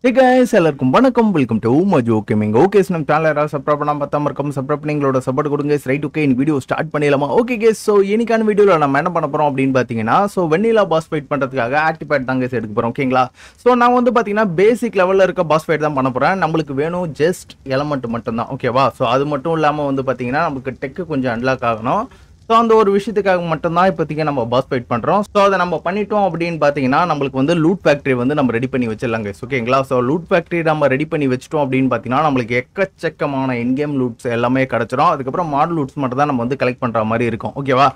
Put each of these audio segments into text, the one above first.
Hey guys, எல்லாருக்கும் வணக்கம். Welcome to Majo gaming. Okay, நம்ம சேனல் யாராவது சப்ஸ்கிரைப் பண்ணாம பார்த்தாம இருக்கோம். சப்ஸ்கிரைப் பண்ணி எங்களோட சப்போர்ட் கொடுங்க. ரைட், ஓகே, இந்த வீடியோ ஸ்டார்ட் பண்ணிடலாமா? ஓகே கேஸ், ஸோ இன்னைக்கான வீடியோவில் நம்ம என்ன பண்ண போகிறோம் அப்படின்னு பார்த்தீங்கன்னா, ஸோ வெண்ணிலா பாஸ் ஃபைட் பண்ணுறதுக்காக ஆக்டிவேட் தாங்க எடுக்க போகிறோம். ஓகேங்களா? ஸோ நான் வந்து பார்த்தீங்கன்னா பேசிக் லெவலில் இருக்க பாஸ் ஃபைட் தான் பண்ண போகிறேன். நம்மளுக்கு வேணும் ஜஸ்ட் எலமெண்ட் மட்டும்தான். ஓகேவா? ஸோ அது மட்டும் இல்லாமல் வந்து பார்த்தீங்கன்னா நமக்கு டெக்கு கொஞ்சம் அன்லாக் ஆகணும். ஸோ அந்த ஒரு விஷயத்துக்காக மட்டும்தான் இப்போதைக்கு நம்ம பாஸ் ஃபைட் பண்ணுறோம். ஸோ அதை நம்ம பண்ணிட்டோம் அப்படின்னு பார்த்தீங்கன்னா நம்மளுக்கு வந்து லூட் ஃபேக்ட்ரி வந்து நம்ம ரெடி பண்ணி வச்சிடலாங்க. ஓகேங்களா? ஸோ லூட் ஃபேக்ட்ரி நம்ம ரெடி பண்ணி வச்சிட்டோம் அப்படின்னு பார்த்தீங்கன்னா நம்மளுக்கு எக்கச்சக்கமான இன்கேம் லூட்ஸ் எல்லாமே கிடச்சிரும். அதுக்கப்புறம் மாடல் லூட்ஸ் மட்டும் தான் நம்ம வந்து கலெக்ட் பண்ணுற மாதிரி இருக்கும். ஓகேவா?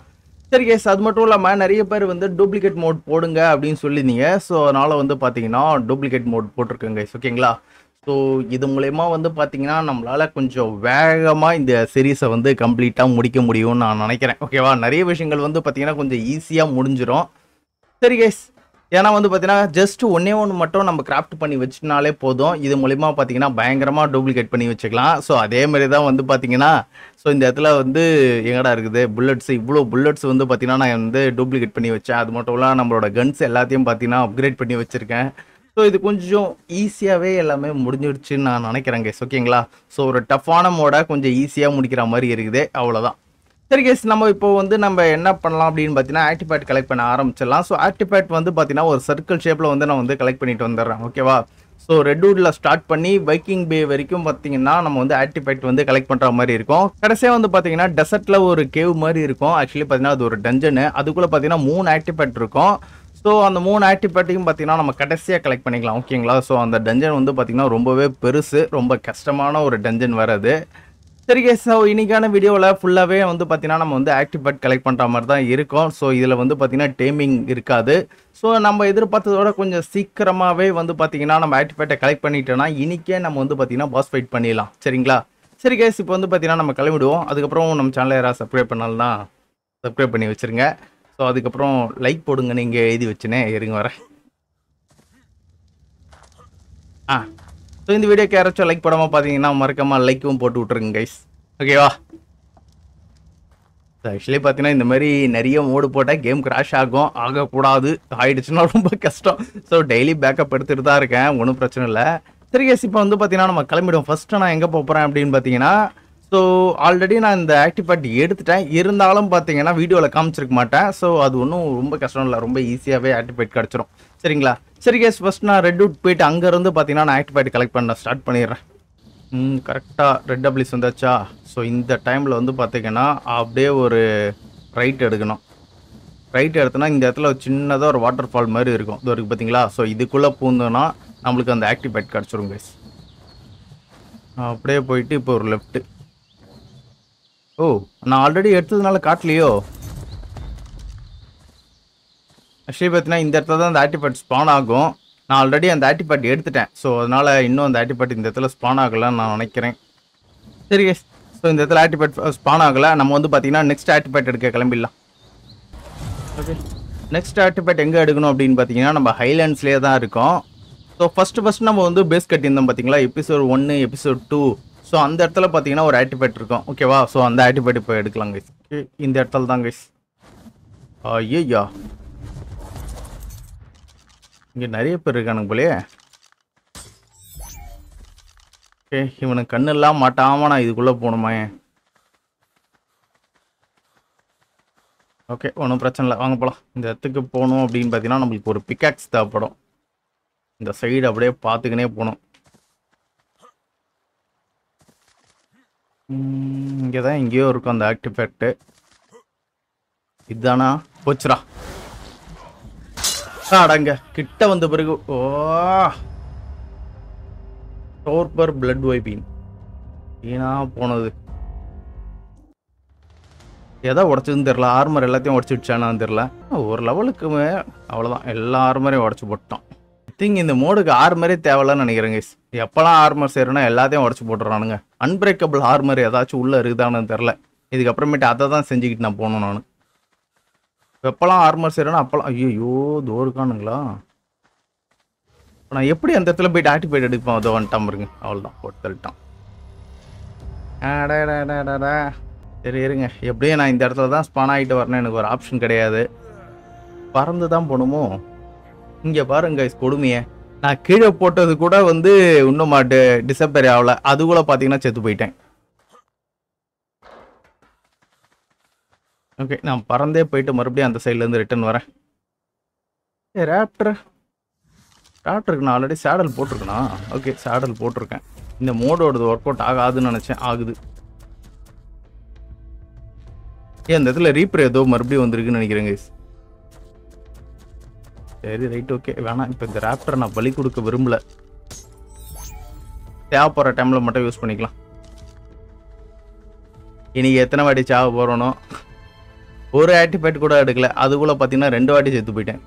சரி கேஸ், அது மட்டும் இல்லாமல் நிறைய பேர் வந்து டூப்ளிகேட் மோட் போடுங்க அப்படின்னு சொல்லியிருந்தீங்க. ஸோ அதனால் வந்து பார்த்தீங்கன்னா டூப்ளிகேட் மோட் போட்டிருக்கேங்க. ஓகேங்களா? ஸோ இது மூலயமா வந்து பார்த்தீங்கன்னா நம்மளால் கொஞ்சம் வேகமாக இந்த சீரீஸை வந்து கம்ப்ளீட்டாக முடிக்க முடியும்னு நான் நினைக்கிறேன். ஓகேவா? நிறைய விஷயங்கள் வந்து பார்த்தீங்கன்னா கொஞ்சம் ஈஸியாக முடிஞ்சிடும். சரி கேஸ், ஏன்னா வந்து பார்த்தீங்கன்னா ஜஸ்ட் ஒன்று மட்டும் நம்ம கிராஃப்ட் பண்ணி வச்சுனாலே போதும். இது மூலிமா பார்த்தீங்கன்னா பயங்கரமாக டூப்ளிகேட் பண்ணி வச்சுக்கலாம். ஸோ அதே மாதிரி தான் வந்து பார்த்தீங்கன்னா ஸோ இந்த இடத்துல வந்து எங்கடா இருக்குது புல்லட்ஸ், இவ்வளோ புல்லட்ஸ் வந்து பார்த்தீங்கன்னா நான் வந்து டூப்ளிகேட் பண்ணி வச்சேன். அது மட்டும் இல்லாமல் நம்மளோட கன்ஸ் எல்லாத்தையும் பார்த்தீங்கன்னா அப்கிரேட் பண்ணி வச்சுருக்கேன். ஸோ இது கொஞ்சம் ஈஸியாகவே எல்லாமே முடிஞ்சிடுச்சுன்னு நான் நினைக்கிறேன் கேஸ். ஓகேங்களா? ஸோ ஒரு டஃப்பான மோட கொஞ்சம் ஈஸியாக முடிக்கிற மாதிரி இருக்குது. அவ்வளோதான். சரி கேஸ், நம்ம இப்போ வந்து நம்ம என்ன பண்ணலாம் அப்படின்னு பார்த்தீங்கன்னா ஆக்டிபேட் கலெக்ட் பண்ண ஆரம்பிச்சிடலாம். ஸோ ஆக்டிபேட் வந்து பார்த்தீங்கன்னா ஒரு சர்க்கிள் ஷேப்பில் வந்து நான் வந்து கலெக்ட் பண்ணிட்டு வந்துடுறேன். ஓகேவா? ஸோ ரெட்வுட்டில் ஸ்டார்ட் பண்ணி வைக்கிங் பே வரைக்கும் பார்த்தீங்கன்னா நம்ம வந்து ஆக்டிபேட் வந்து கலெக்ட் பண்ணுற மாதிரி இருக்கும். கடைசியாக வந்து பார்த்தீங்கன்னா டெசர்ட்டில் ஒரு கேவ் மாதிரி இருக்கும். ஆக்சுவலி பார்த்தீங்கன்னா அது ஒரு டஞ்சனு. அதுக்குள்ளே பார்த்தீங்கன்னா 3 ஆக்டிபேட் இருக்கும். ஸோ அந்த 3 ஆக்டிபேட்டையும் பார்த்தீங்கன்னா நம்ம கடைசியாக கலெக்ட் பண்ணிக்கலாம். ஓகேங்களா? ஸோ அந்த டஞ்சன் வந்து பார்த்தீங்கன்னா ரொம்பவே பெருசு, ரொம்ப கஷ்டமான ஒரு டஞ்சன் வராது. சரி கேஸ், ஸோ இன்னைக்கான வீடியோவில் ஃபுல்லாகவே வந்து பார்த்தீங்கன்னா நம்ம வந்து ஆக்டிபேட் கலெக்ட் பண்ணுற மாதிரி தான் இருக்கும். ஸோ இதில் வந்து பார்த்தீங்கன்னா டேமிங் இருக்காது. ஸோ நம்ம எதிர்பார்த்ததோட கொஞ்சம் சீக்கிரமாகவே வந்து பார்த்தீங்கன்னா நம்ம ஆக்டிபேட்டை கலெக்ட் பண்ணிட்டோன்னா இன்றைக்கே நம்ம வந்து பார்த்தீங்கன்னா பாஸ் ஃபைட் பண்ணிடலாம். சரிங்களா? சரி கேஸ், இப்போ வந்து பார்த்தீங்கன்னா நம்ம கிளம்பிடுவோம். அதுக்கப்புறம் நம்ம சேனலை யாராவது சப்ஸ்கிரைப் பண்ணால்னா சப்ஸ்கிரைப் பண்ணி வச்சுருங்க. ஸோ அதுக்கப்புறம் லைக் போடுங்க. நீங்கள் எழுதி வச்சுனே இருங்க வரேன். ஸோ இந்த வீடியோக்கு யாராச்சும் லைக் போடாமல் பார்த்தீங்கன்னா மறக்காமல் லைக்கும் போட்டு விட்ருங்க கைஸ். ஓகேவா? ஸோ ஆக்சுவலி பார்த்தீங்கன்னா இந்த மாதிரி நிறைய மோடு போட்டால் கேம் கிராஷ் ஆகும். ஆகக்கூடாது, ஆகிடுச்சுன்னா ரொம்ப கஷ்டம். ஸோ டெய்லி பேக்கப் எடுத்துகிட்டு தான் இருக்கேன், ஒன்றும் பிரச்சனை இல்லை. சரி கேஸ், இப்போ வந்து பார்த்தீங்கன்னா நம்ம கிளம்பிடுவோம். ஃபஸ்ட்டு நான் எங்கே போகிறேன் அப்படின்னு பார்த்தீங்கன்னா ஸோ ஆல்ரெடி நான் இந்த ஆக்டிபேட் எடுத்துட்டேன். இருந்தாலும் பார்த்தீங்கன்னா வீடியோவில் காமிச்சிருக்க மாட்டேன். ஸோ அது ஒன்றும் ரொம்ப கஷ்டம் இல்லை, ரொம்ப ஈஸியாகவே ஆக்டிபேட் கிடச்சிரும். சரிங்களா? சரி கேஸ், ஃபஸ்ட் நான் ரெட்வுட் போயிட்டு அங்கேருந்து பார்த்தீங்கன்னா நான் ஆக்டிபேட் கலெக்ட் பண்ண ஸ்டார்ட் பண்ணிடுறேன். கரெக்டாக ரெட் டபிள்யூஸ் வந்தாச்சா? ஸோ இந்த டைமில் வந்து பார்த்தீங்கன்னா அப்படியே ஒரு ரைட் எடுக்கணும். ரைட் எடுத்தோன்னா இந்த இடத்துல ஒரு சின்னதாக ஒரு வாட்டர் ஃபால் மாதிரி இருக்கும். இது வரைக்கும் பார்த்தீங்களா? ஸோ இதுக்குள்ளே பூந்தோன்னா நம்மளுக்கு அந்த ஆக்டிபேட் கிடச்சிரும் கைஸ். அப்படியே போயிட்டு இப்போ ஒரு லெஃப்ட்டு. ஓ, நான் ஆல்ரெடி எடுத்ததுனால காட்டலையோ? ஆக்சுவலி பார்த்தீங்கன்னா இந்த இடத்துல தான் அந்த ஆக்டிபேட் ஸ்பான் ஆகும். நான் ஆல்ரெடி அந்த ஆக்டிபேட் எடுத்துட்டேன். ஸோ அதனால் இன்னும் அந்த ஆக்டிபேட் இந்த இடத்துல ஸ்பான் ஆகலைன்னு நான் நினைக்கிறேன். சரி கேஸ், ஸோ இந்த இடத்துல ஆக்டிபேட் ஸ்பான் ஆகலை. நம்ம வந்து பார்த்தீங்கன்னா நெக்ஸ்ட் ஆக்டிபேட் எடுக்க கிளம்பிடலாம். ஓகே, நெக்ஸ்ட் ஆக்டிபேட் எங்கே எடுக்கணும் அப்படின்னு பார்த்தீங்கன்னா நம்ம ஹைலேண்ட்ஸ்லேயே தான் இருக்கோம். ஸோ ஃபஸ்ட்டு நம்ம வந்து பேஸ் கட்டியிருந்தோம் பார்த்தீங்களா, எபிசோட் 1 எபிசோட் 2. ஸோ அந்த இடத்துல பார்த்தீங்கன்னா ஒரு ஆக்டிபேட் இருக்கும். ஓகேவா? ஸோ அந்த ஆக்டிபேட் இப்போ எடுக்கலாம் கைஸ். ஓகே, இந்த இடத்துல தான் கைஸ். ஐயா, இங்கே நிறைய பேர் இருக்கானுங்க போலே. ஓகே, இவனுக்கு கண்ணெல்லாம் மாட்டாமல் நான் இதுக்குள்ளே போகணுமா? ஓகே, ஒன்றும் பிரச்சனை இல்லை, வாங்க போகலாம். இந்த இடத்துக்கு போகணும் அப்படின்னு பார்த்தீங்கன்னா நம்மளுக்கு ஒரு பிக்காக்ஸ் தேவைப்படும். இந்த சைடு அப்படியே பார்த்துக்கினே போகணும். இங்கே தான் எங்கேயோ இருக்கும் அந்த ஆக்டிபேக்ட்டு. இதுதானா? போச்சுரா. அடங்க கிட்ட வந்த பிறகு ஓ டோர்பர் பிளட் வைப்பிங் ஏன்னா போனது எதை உடச்சதுன்னு தெரில. ஆர்மர் எல்லாத்தையும் உடச்சி விடுச்சானான்னு தெரில. ஒரு லெவலுக்குமே அவ்வளோதான், எல்லா ஆர்மரையும் உடச்சி போட்டோம். திங்க் இந்த மோடுக்கு ஆர்மரே தேவையில்லன்னு நினைக்கிறேங்க. எப்போல்லாம் ஆர்மர் செய்யறோன்னா எல்லாத்தையும் உடச்சி போட்டுறானுங்க. அன்பிரேக்கபிள் ஆர்மர் ஏதாச்சும் உள்ளே இருக்குதான்னு தெரில. இதுக்கப்புறமேட்டு அதை தான் செஞ்சுக்கிட்டு நான் போகணும். நான் எப்போல்லாம் ஆர்மர் செய்கிறேன்னா அப்போல்லாம் ஐயோ தோறுக்கானுங்களா. நான் எப்படி அந்த இடத்துல போய்ட்டு ஆக்டிபேட் எடுப்பேன்? அதை வந்துட்டான் பாருங்க, அவ்வளோதான் போட்டு தள்ளிட்டான். சரி இருங்க, எப்படியும் நான் இந்த இடத்துல தான் ஸ்பான் ஆகிட்டு வரணும். எனக்கு ஒரு ஆப்ஷன் கிடையாது, பறந்து தான் போகணுமோ? இங்கே பாருங்க கைஸ் கொடுமையே, நான் கீழே போட்டது கூட வந்து இன்னும் டிசப்பேர் ஆகல, அது கூட பார்த்தீங்கன்னா செத்து போயிட்டேன். ஓகே, நான் பறந்தே போயிட்டு மறுபடியும் அந்த சைட்லேருந்து ரிட்டர்ன் வரேன். ராப்டருக்கு நான் ஆல்ரெடி சேடல் போட்டிருக்கேனா? ஓகே, சேடல் போட்டிருக்கேன். இந்த மோடோடது ஒர்க் அவுட் ஆகாதுன்னு நினச்சேன், ஆகுது. அந்த இடத்துல ரீப்பர் ஏதோ மறுபடியும் வந்திருக்குன்னு நினைக்கிறேங்க. சரி, ரைட், ஓகே, வேணாம். இப்போ இந்த ராப்டரை நான் பலி கொடுக்க விரும்பல. தேவைப்படுற டைமில் மட்டும் யூஸ் பண்ணிக்கலாம். இன்னைக்கு எத்தனை வாட்டி சாவ போகிறோனோ, ஒரு ஆக்டிவேட் கூட எடுக்கல, அதுக்குள்ள பார்த்தீங்கன்னா 2 வாட்டி செத்து போயிட்டேன்.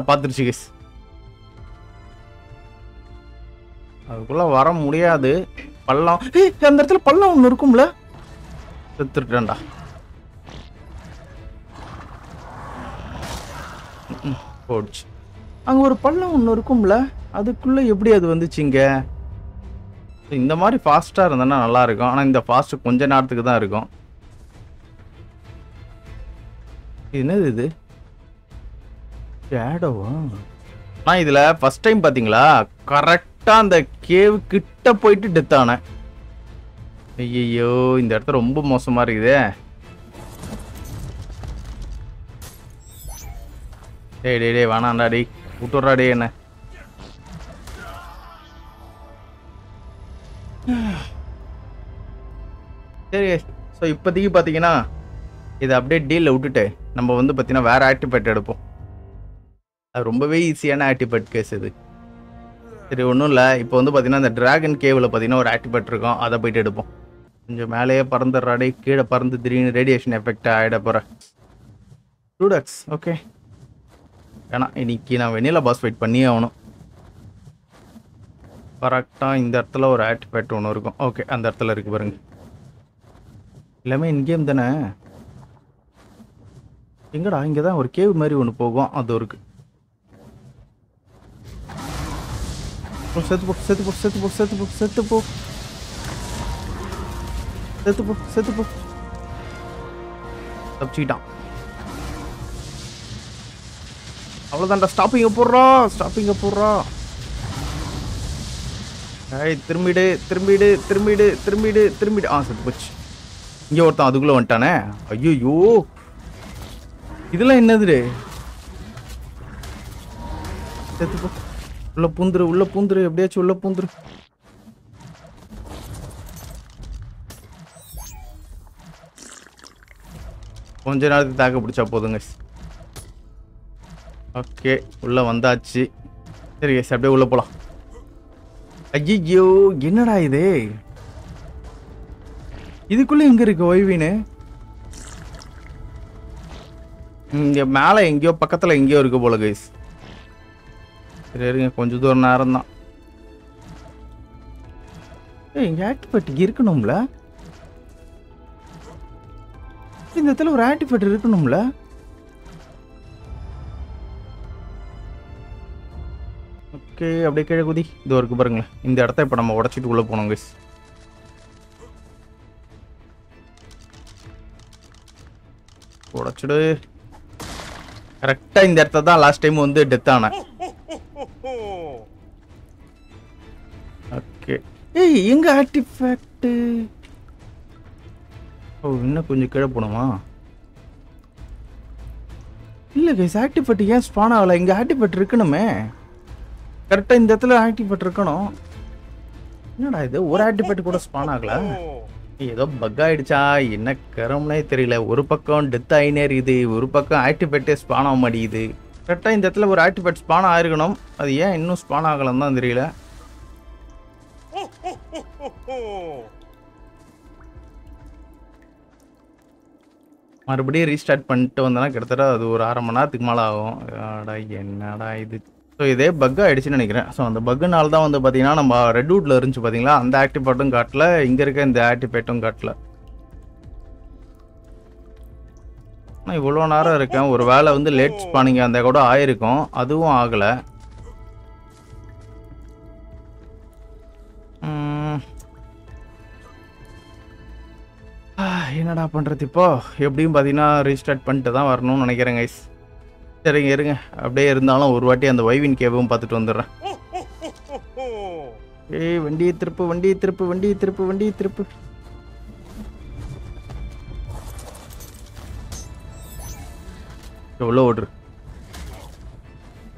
பார்த்துருச்சு கேஸ். அதுக்குள்ள வர முடியாது. பள்ளம், அந்த இடத்துல பள்ளம் ஒன்று இருக்கும்ல, செத்துட்டேன்டா. போச்சு. அங்க ஒரு பள்ளம் ஒன்று இருக்கும்ல, அதுக்குள்ள எப்படி அது வந்துச்சுங்க? இந்த மாதிரி ஃபாஸ்டா இருந்தேன்னா நல்லா இருக்கும். ஆனா இந்த ஃபாஸ்ட் கொஞ்ச நேரத்துக்கு தான் இருக்கும். என்னது இது? ஷேடோவா? நான் இதுல ஃபர்ஸ்ட் டைம் பாத்தீங்களா, கரெக்டா அந்த கேவ் கிட்ட போயிட்டு டெத் ஆனேன். ஐயோ, இந்த இடத்துல ரொம்ப மோசமா இருக்குதே. டேய் டேய் டேய், வேணாண்டா டேய், விட்டுறா டே என்ன. சரி, ஸோ இப்போதைக்கு பார்த்தீங்கன்னா இதை அப்படியே டீலில் விட்டுட்டு நம்ம வந்து பார்த்தீங்கன்னா வேறு ஆக்டிவேட் எடுப்போம். அது ரொம்பவே ஈஸியான ஆக்டிவேட் கேஸ் இது. சரி, ஒன்றும் இல்லை. இப்போ வந்து பார்த்தீங்கன்னா இந்த டிராகன் கேவில் பார்த்தீங்கன்னா ஒரு ஆக்டிவேட் இருக்கும், அதை போயிட்டு எடுப்போம். கொஞ்சம் மேலேயே பறந்துடுறாடே, கீழே பறந்து திடீர்னு ரேடியேஷன் எஃபெக்ட் ஆகிட போகிறேன். டூடக்ஸ், ஓகே. ஏன்னா இன்னைக்கு நான் வெண்ணிலா பாஸ் ஃபைட் பண்ணியே ஆகணும். கரெக்டாக இந்த இடத்துல ஒரு ஆக்டிவேட் ஒன்று இருக்கும். ஓகே, அந்த இடத்துல இருக்கு பாருங்க. எல்லாமே இன்கேம் தானே. எங்கடா? இங்கே தான் ஒரு கேவ் மாதிரி ஒன்று போகும், அது இருக்கு. செத்து போ செத்து போ செத்து போ செத்து போ செத்து போ செத்து போ செத்து போ. தப்பிச்சுக்கிட்டான். அவ்வளோதான்டா. ஸ்டாப்பிங்க போடுறா, ஸ்டாப்பிங்க போடுறா. ஏய், திரும்பிடு திரும்பிடு திரும்பிடு திரும்பிடு திரும்பிடு. செத்து போச்சு. இங்கே ஒருத்தன் அதுக்குள்ளே வந்துட்டானே. ஐயோ, இதெல்லாம் என்னது? செத்து போ. உள்ள பூந்துரு, உள்ள பூந்துரு, எப்படியாச்சும் உள்ள பூந்துரு. கொஞ்ச நேரத்துக்கு தாக்க பிடிச்சா போதுங்க. ஓகே, உள்ள வந்தாச்சு. சரி கேஸ், அப்படியே உள்ள போலாம். ஐயோ, என்னடா இது? இதுக்குள்ள எங்க இருக்கு ஓய்வின்னு? இங்க மேல எங்கேயோ பக்கத்துல எங்கேயோ இருக்கு போல கைஸ். சரி இருங்க, கொஞ்சம் தூரம் நேரம் தான். இங்க ஆக்டிவேட் இருக்கணும்ல, இந்த இடத்துல ஒரு ஆக்டிவேட் இருக்கணும்ல. ஓகே, அப்படியே கீழே குதி. இது இருக்கு பாருங்களேன். இந்த இடத்த இப்ப நம்ம உடச்சிட்டு உள்ள போனோம் கைஸ். உடச்சிடு. கரெக்டா இந்த இடத்த தான் லாஸ்ட் டைம் வந்து டெத் ஆனேன். ஓகே, ஏய் எங்க ஆர்டிஃபேக்ட்? ஓ, இன்னும் கொஞ்சம் கீழே போணுமா? இல்ல கைஸ், ஆக்டிவேட் ஏன் ஸ்பான் ஆகல? இங்க ஆக்டிவேட் இருக்கணுமே. கரெக்டா இந்த இடத்துல ஆக்டிவேட் இருக்கணும். என்னடா இது, ஒரு ஆக்டிவேட் கூட ஸ்பான் ஆகல? ஏதோ பக் ஆயிடுச்சா என்ன கரம்னே தெரியல. ஒரு பக்கம் டெத் ஆயினே இருக்குது, ஒரு பக்கம் ஆக்டிவேட்டே ஸ்பான் ஆக மாட்டேங்குது. கரெக்டாக இந்த இடத்துல ஒரு ஆக்டிவேட் ஸ்பான் ஆயிருக்கணும். அது ஏன் இன்னும் ஸ்பான் ஆகலன்னு தான் தெரியல. மறுபடியும் ரீஸ்டார்ட் பண்ணிட்டு வந்தோன்னா கிட்டத்தட்ட அது ஒரு 1/2 மணி நேரத்துக்கு மேலே ஆகும். என்னடா இது? ஸோ இதே பக் ஆகிடுச்சுன்னு நினைக்கிறேன். ஸோ அந்த பக்குனால தான் வந்து பார்த்தீங்கன்னா நம்ம ரெட்வுட்டில் இருந்துச்சு பார்த்தீங்களா, அந்த ஆக்டிவேட்டும் காட்டல, இங்கே இருக்க இந்த ஆக்டிவேட்டும் காட்டல. நான் இவ்வளோ நேரம் இருக்கேன். ஒரு வேளை வந்து லேட் ஸ்பானிங் அந்த கூட ஆயிருக்கும், அதுவும் ஆகலை. என்னடா என்னடா பண்ணுறது இப்போ? எப்படியும் பார்த்தீங்கன்னா ரீஸ்டார்ட் பண்ணிட்டு தான் வரணும்னு நினைக்கிறேன் கைஸ். சரிங்க இருங்க, அப்படியே இருந்தாலும் ஒரு வாட்டி அந்த வைவின் கேவும் பார்த்துட்டு வந்துடுறேன். ஏய் வண்டியை திருப்பு, வண்டியை திருப்பு, வண்டியை திருப்பு, வண்டியை திருப்பு. எவ்வளோ ஓடுரு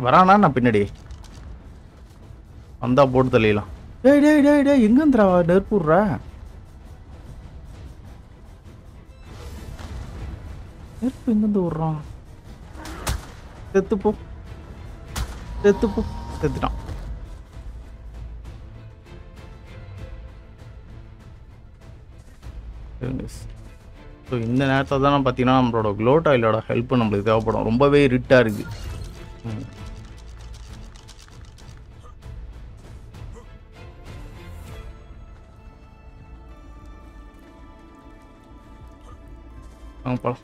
வரானா? நான் பின்னாடி வந்தா போட்டு தள்ளிடலாம். டேய் டேய் டேய் டேய் எங்க வந்துடா நெருப்பு விட்ற? நெருப்பு எங்கேருந்து விட்றான்? செத்துப்போ செத்துப்போ. செத்துட்டான். ஸோ இந்த நேரத்தில் தான் பார்த்தீங்கன்னா நம்மளோட க்ளோட் ஆயிலோட ஹெல்ப் நம்மளுக்கு தேவைப்படும். ரொம்பவே இருட்டாக இருக்குது. போகலாம்.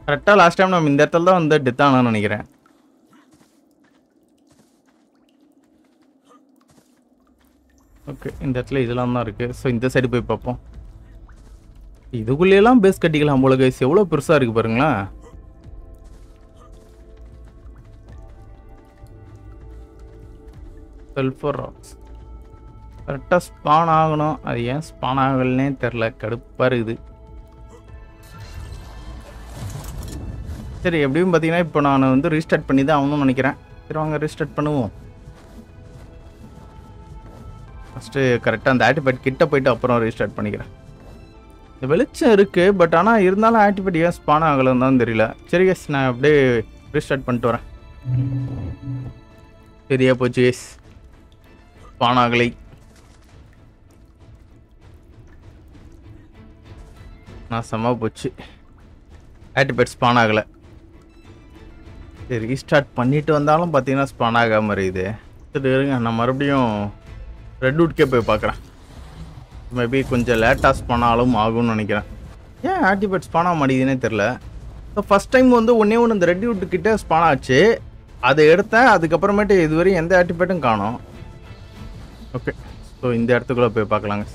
கரெக்டாக லாஸ்ட் டைம் நம்ம இந்த இடத்துல தான் வந்து டெத் ஆனான்னு நினைக்கிறேன். ஓகே இந்த இடத்துல இதெல்லாம் தான் இருக்குது. ஸோ இந்த சைடு போய் பார்ப்போம். இதுக்குள்ளேயெல்லாம் பேஸ் கட்டிக்கலாம் போல கைஸ். எவ்வளோ பெருசாக இருக்குது பாருங்களேன். சல்ஃபர் ராக்ஸ் கரெக்டாக ஸ்பான் ஆகணும். அது ஏன் ஸ்பான் ஆகலன்னே தெரில, கடுப்பாக இருக்குது. சரி எப்படியும் பார்த்தீங்கன்னா இப்போ நான் வந்து ரீஸ்டார்ட் பண்ணி தான் ஆகணும்னு நினைக்கிறேன். சரி வாங்க ரீஸ்டார்ட் பண்ணுவோம். ஃபஸ்ட்டு கரெக்டாக அந்த ஆக்டிவேட் கிட்ட போயிட்டு அப்புறம் ரீஸ்டார்ட் பண்ணிக்கிறேன். இந்த வெளிச்சம் இருக்குது, பட் ஆனால் இருந்தாலும் ஆக்டிவேட் ஏன் ஸ்பான் ஆகலைன்னு தான் தெரியல. சரி கேஸ் நான் அப்படியே ரீஸ்டார்ட் பண்ணிட்டு வரேன். சரியா போச்சு கேஸ், ஸ்பான் ஆகலை. நான் செம்ம போச்சு, ஆக்டிவேட் ஸ்பான் ஆகலை. சரி ரீஸ்டார்ட் பண்ணிட்டு வந்தாலும் பார்த்தீங்கன்னா ஸ்பான் ஆகாமல் இருக்குது. சரி இருங்க நான் மறுபடியும் ரெட்வுட்கே போய் பார்க்குறேன். மேபி கொஞ்சம் லேட்டாக ஸ்பானாலும் ஆகும்னு நினைக்கிறேன். ஏன் ஆக்டிவேட் ஸ்பான் ஆக மாட்டேங்குதுன்னே தெரில. ஸோ ஃபஸ்ட் டைம் வந்து ஒன்றே ஒன்று இந்த ரெட்வுட்கிட்ட ஸ்பான் ஆச்சு, அதை எடுத்தேன். அதுக்கப்புறமேட்டு இதுவரையும் எந்த ஆக்டிவேட்டும் காணோம். ஓகே ஸோ இந்த இடத்துக்குள்ளே போய் பார்க்கலாங்க.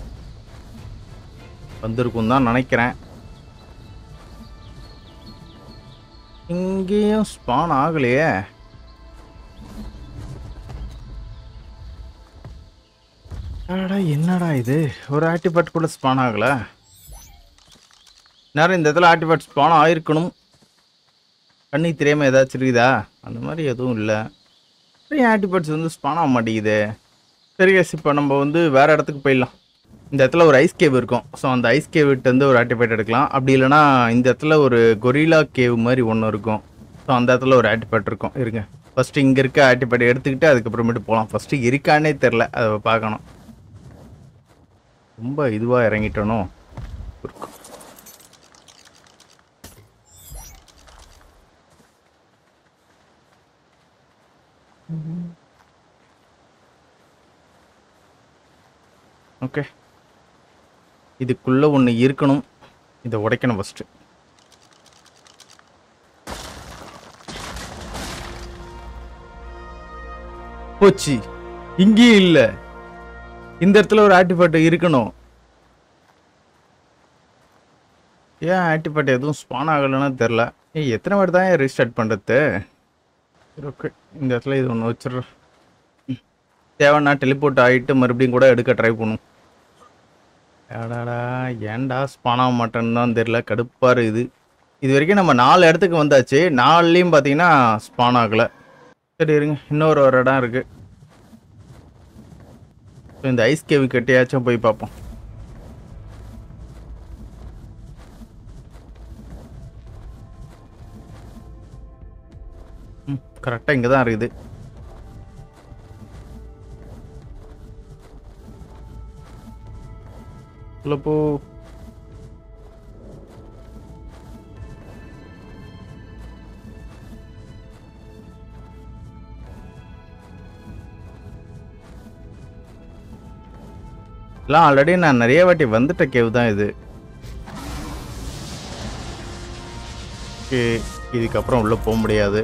வந்திருக்கும் தான் நினைக்கிறேன். இங்கேயும் ஸ்பான் ஆகலையே. என்னடா இது, ஒரு ஆக்டிவேட் கூட ஸ்பான் ஆகலை. நேரம் இந்த இடத்துல ஆக்டிவேட் ஸ்பான் ஆகிருக்கணும். கண்ணி தெரியாமல் ஏதாச்சும் இருக்குதா? அந்த மாதிரி எதுவும் இல்லை. சரி ஆக்டிவேட்ஸ் வந்து ஸ்பான் ஆக மாட்டேங்குது. சரி கேஸ் இப்போ நம்ம வந்து வேறு இடத்துக்கு போயிடலாம். இந்த இடத்துல ஒரு ஐஸ் கேவ் இருக்கும். ஸோ அந்த ஐஸ் கேவ்ட்டு வந்து ஒரு ஆக்டிவேட் எடுக்கலாம். அப்படி இல்லைனா இந்த இடத்துல ஒரு கொரிலா கேவ் மாதிரி ஒன்று இருக்கும். ஸோ அந்த இடத்துல ஒரு ஆக்டிவேட் இருக்கும். இருங்க ஃபஸ்ட்டு இங்கே இருக்க ஆக்டிவேட் எடுத்துக்கிட்டு அதுக்கப்புறமேட்டு போகலாம். ஃபஸ்ட்டு இருக்கானே தெரில, அதை பார்க்கணும். ரொம்ப இதுவாக இறங்கிட்டனோ இருக்கும். ஓகே இதுக்குள்ளே ஒன்று இருக்கணும். இதை உடைக்கணும் ஃபஸ்ட்டு. போச்சு, இங்கேயும் இல்லை. இந்த இடத்துல ஒரு ஆக்டிவேட் இருக்கணும். ஏன் ஆக்டிவேட் எதுவும் ஸ்பான் ஆகலைன்னா தெரில. எத்தனை வாட்டி தான் ரீஸ்டார்ட் பண்ணுறது? ஓகே இந்த இடத்துல இது ஒன்று வச்சிடுறேன். தேவைன்னா டெலிபோர்ட் ஆகிட்டு மறுபடியும் கூட எடுக்க ட்ரை பண்ணும். ஏடாடா ஏன்டா ஸ்பான் ஆக மாட்டேன்னு தான் தெரில, கடுப்பாக இருக்குது. இது வரைக்கும் நம்ம 4 இடத்துக்கு வந்தாச்சு. 4லேயும் பார்த்தீங்கன்னா ஸ்பான் ஆகலை. சரி இருங்க இன்னொரு இடம் இருக்குது. ஸோ இந்த ஐஸ் கேவி கட்டியாச்சும் போய் பார்ப்போம். கரெக்டாக இங்கே தான் இருக்குது. போ எல்லாம் ஆல்ரெடி நான் நிறைய வாட்டி வந்துட்ட கேவ் தான் இது. இதுக்கப்புறம் உள்ள போக முடியாது.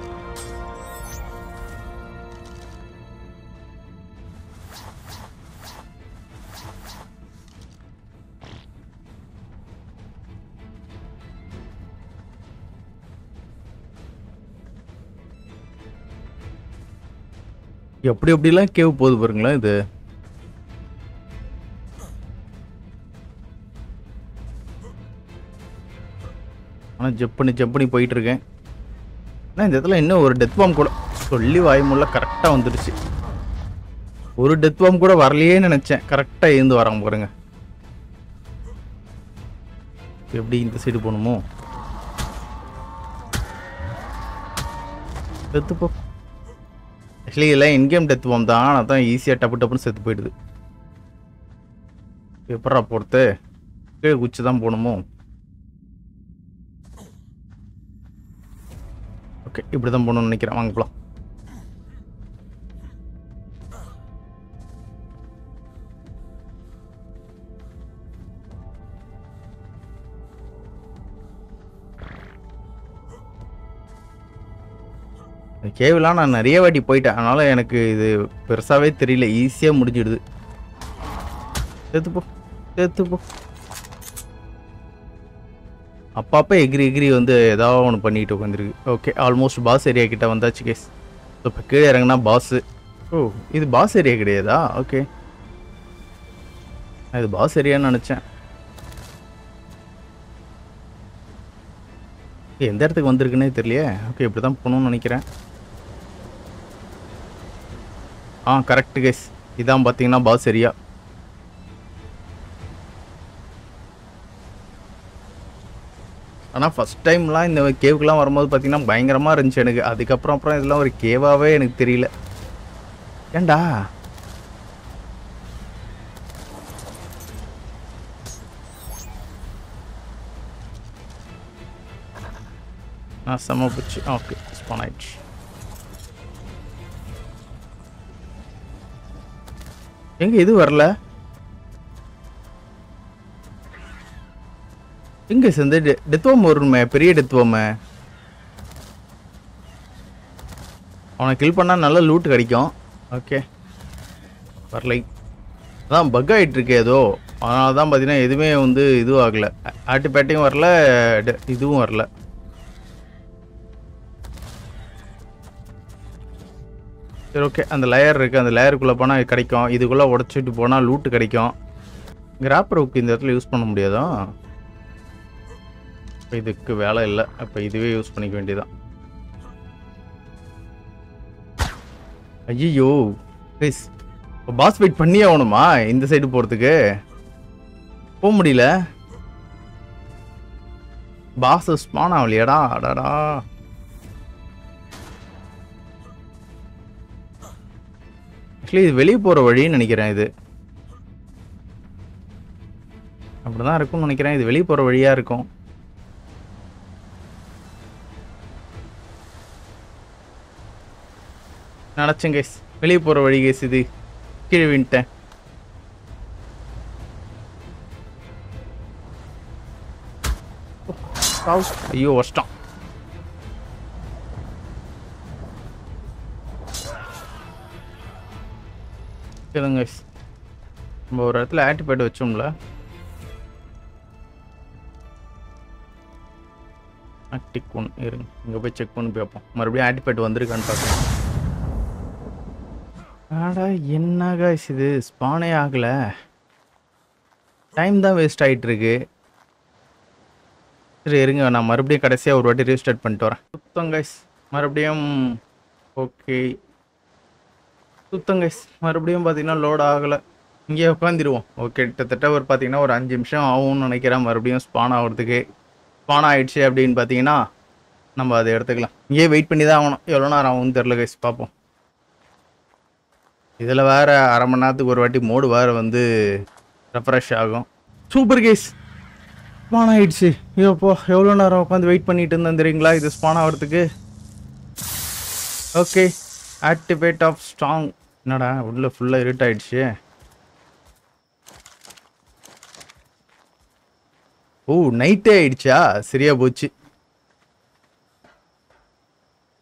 எப்படி எப்படிலாம் கேவ் போகுது பாருங்களேன் இது. ஆனால் ஜப் பண்ணி போயிட்டு இருக்கேன். ஆனால் இந்த இடத்துல இன்னும் ஒரு டெத் பாம் கூட சொல்லி வாய்மூல கரெக்டாக வந்துடுச்சு. ஒரு டெத் பாம் கூட வரலையே நினச்சேன். கரெக்டாக எழுந்து வராங்க பாருங்க. எப்படி இந்த சைடு போகணுமோ? செத்துப்போ. ஆக்சுவலி இதெல்லாம் இன்கேம் டெத் பாம் தான். ஆனால் தான் ஈஸியாக டப்புன்னு செத்து போயிடுது. எப்படா போகிறது? கீழே குச்சி தான் போகணுமோ? ஓகே, இப்படி தான் போகணும்னு நினைக்கிறேன். வாங்க போகலாம். கேவலாம் நான் நிறைய வாட்டி போயிட்டேன். அதனால எனக்கு இது பெருசாவே தெரியல. ஈஸியாக முடிஞ்சிடுது. சேர்த்துப்போ. அப்பப்போ எகிரி வந்து ஏதாவது ஒன்று பண்ணிட்டு உட்காந்துருக்கு. ஓகே, ஆல்மோஸ்ட் பாஸ் ஏரியா கிட்ட வந்தாச்சு கேஸ். ஸோ இப்போ கீழே இறங்கினா பாஸு. ஓ, இது பாஸ் ஏரியா கிடையாதா? ஓகே, இது பாஸ் ஏரியான்னு நினச்சேன். எந்த இடத்துக்கு வந்திருக்குன்னே தெரியலையே. ஓகே, இப்படி தான் போகணும்னு நினைக்கிறேன். Correct case. இதான் பார்த்தீங்கன்னா பாஸ் ஏரியா. ஆனால் ஃபஸ்ட் டைம்லாம் இந்த கேவுக்குலாம் வரும்போது பார்த்தீங்கன்னா பயங்கரமாக இருந்துச்சு எனக்கு. அதுக்கப்புறம் இதெல்லாம் ஒரு கேவாகவே எனக்கு தெரியல. ஏண்டா செம்ம போச்சு. ஓகே, ஸ்பான் ஆயிடுச்சு. எங்க இது வரல? எங்க சேர்ந்து டெத்வாம் வருமே, பெரிய டெத்வாம. அவனை கில் பண்ணா நல்ல லூட் கிடைக்கும். ஓகே, வரலை. அதான் பக் ஆகிட்டு இருக்கு ஏதோ. அதனால தான் பார்த்தீங்கன்னா எதுவுமே வந்து இதுவும் ஆகலை. ஆர்டிபேட்டையும் வரல, இதுவும் வரல. சரி, ஓகே. அந்த லேயர் இருக்குது. அந்த லேயருக்குள்ளே போனால் கிடைக்கும். இதுக்குள்ளே உடச்சிட்டு போனால் லூட்டு கிடைக்கும். கிராப்பர் ஹுக் இந்த இடத்துல யூஸ் பண்ண முடியாதா? இதுக்கு வேலை இல்லை. அப்போ இதுவே யூஸ் பண்ணிக்க வேண்டியதான். ஐயோ ப்ளீஸ், பாஸ் வெயிட் பண்ணி ஆகணுமா? இந்த சைடு போகிறதுக்கு போக முடியல. பாஸ் ஸ்பான் ஆகலையாடா? அடாடா. ஆக்சுவலி இது வெளியே போகிற வழின்னு நினைக்கிறேன். இது அப்படிதான் இருக்கும்னு நினைக்கிறேன். இது வெளியே போகிற வழியாக இருக்கும். நினச்சேன் கேஸ், வெளியே போகிற வழி கேஸ். இது கீழே வின்ட்டேன். ஐயோ கஷ்டம். கேளுங்க கேஸ், நம்ம ஒரு இடத்துல ஆக்டிவேட் வச்சோம்ல. ஆக்டிக் ஒன் இருங்க, இங்கே போய் செக் பண்ணி பார்ப்போம். மறுபடியும் ஆக்டிவேட் வந்திருக்கான்னு பார்க்கலாம். ஆடா என்ன காய்ஸ், இது ஸ்பானே ஆகலை. டைம் தான் வேஸ்ட் ஆகிட்டு இருக்கு. சரி இருங்க, நான் மறுபடியும் கடைசியாக ஒரு வாட்டி ரீஸ்டார்ட் பண்ணிட்டு வரேன். சுத்தம் காய்ஸ் மறுபடியும். ஓகே சுத்தம் காய்ஸ், மறுபடியும் பார்த்தீங்கன்னா லோட் ஆகலை. இங்கேயே உட்காந்துருவோம். ஓகே, கிட்டத்தட்ட ஒரு பார்த்தீங்கன்னா ஒரு 5 நிமிஷம் ஆகும்னு நினைக்கிறேன் மறுபடியும் ஸ்பான் ஆகிறதுக்கு. ஸ்பான் ஆகிடுச்சு அப்படின்னு பார்த்தீங்கன்னா நம்ம அதை எடுத்துக்கலாம். இங்கேயே வெயிட் பண்ணி தான் ஆகணும். எவ்வளோ நேரம் ஆகும்னு தெரில கைஸ், பார்ப்போம். இதில் வேறு அரை மணி நேரத்துக்கு ஒரு வாட்டி மோடு வேறு வந்து ரெஃப்ரெஷ் ஆகும். சூப்பர் கேஸ், ஸ்பான் ஆகிடுச்சு. ஐயோப்போ, எவ்வளோ நேரம் உட்காந்து வெயிட் பண்ணிட்டு இருந்தேன் தெரியுங்களா இது ஸ்பான் ஆகிறதுக்கு. Okay, activate of strong. என்னடா உள்ள ஃபுல்லாக இருட் ஆகிடுச்சு. ஓ, நைட்டே ஆயிடுச்சா? சரியா போச்சு.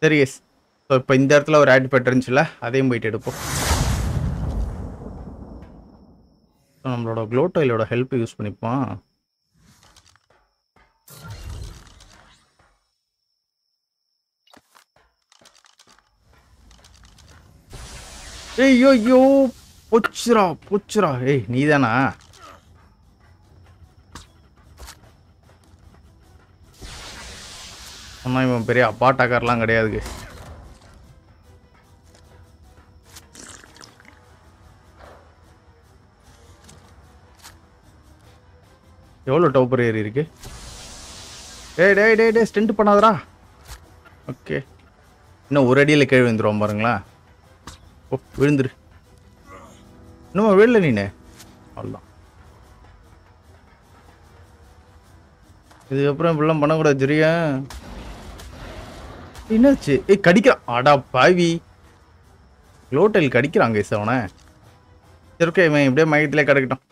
சரி எஸ், ஸோ இப்போ இந்த இடத்துல ஒரு ஆக்டிவேட் இருந்துச்சுல, அதையும் போயிட்டு எடுப்போம். ஸோ நம்மளோட க்ளோட்டாயிலோட ஹெல்ப் யூஸ் பண்ணிப்போம். ஐயோ ஐயோ போச்சுரா போச்சுரா. ஏய் நீதானா? ஆனால் இவன் பெரிய அப்பாட்டாக்காரெலாம் கிடையாது. எவ்வளோ டோப்பர் ஏறி இருக்கு. டேய் டேய் டேய் டே ஸ்டெண்ட் பண்ணாதரா. ஓகே இன்னும் ஒரு அடியில் கீழே விழுந்துருவோம் பாருங்களா. ஓ விழுந்துரு. இன்னும் விழல நீனு. அவ்வளோதான். இதுக்கப்புறம் இப்படிலாம் பண்ணக்கூடாது சரியா? என்னாச்சு? ஏய் கடிக்கிறான். ஆடா பாவி. லோட்டல் கடிக்கிறாங்க அவனை. சரி ஓகே இவன் இப்படியே மயத்திலே கிடக்கட்டும்.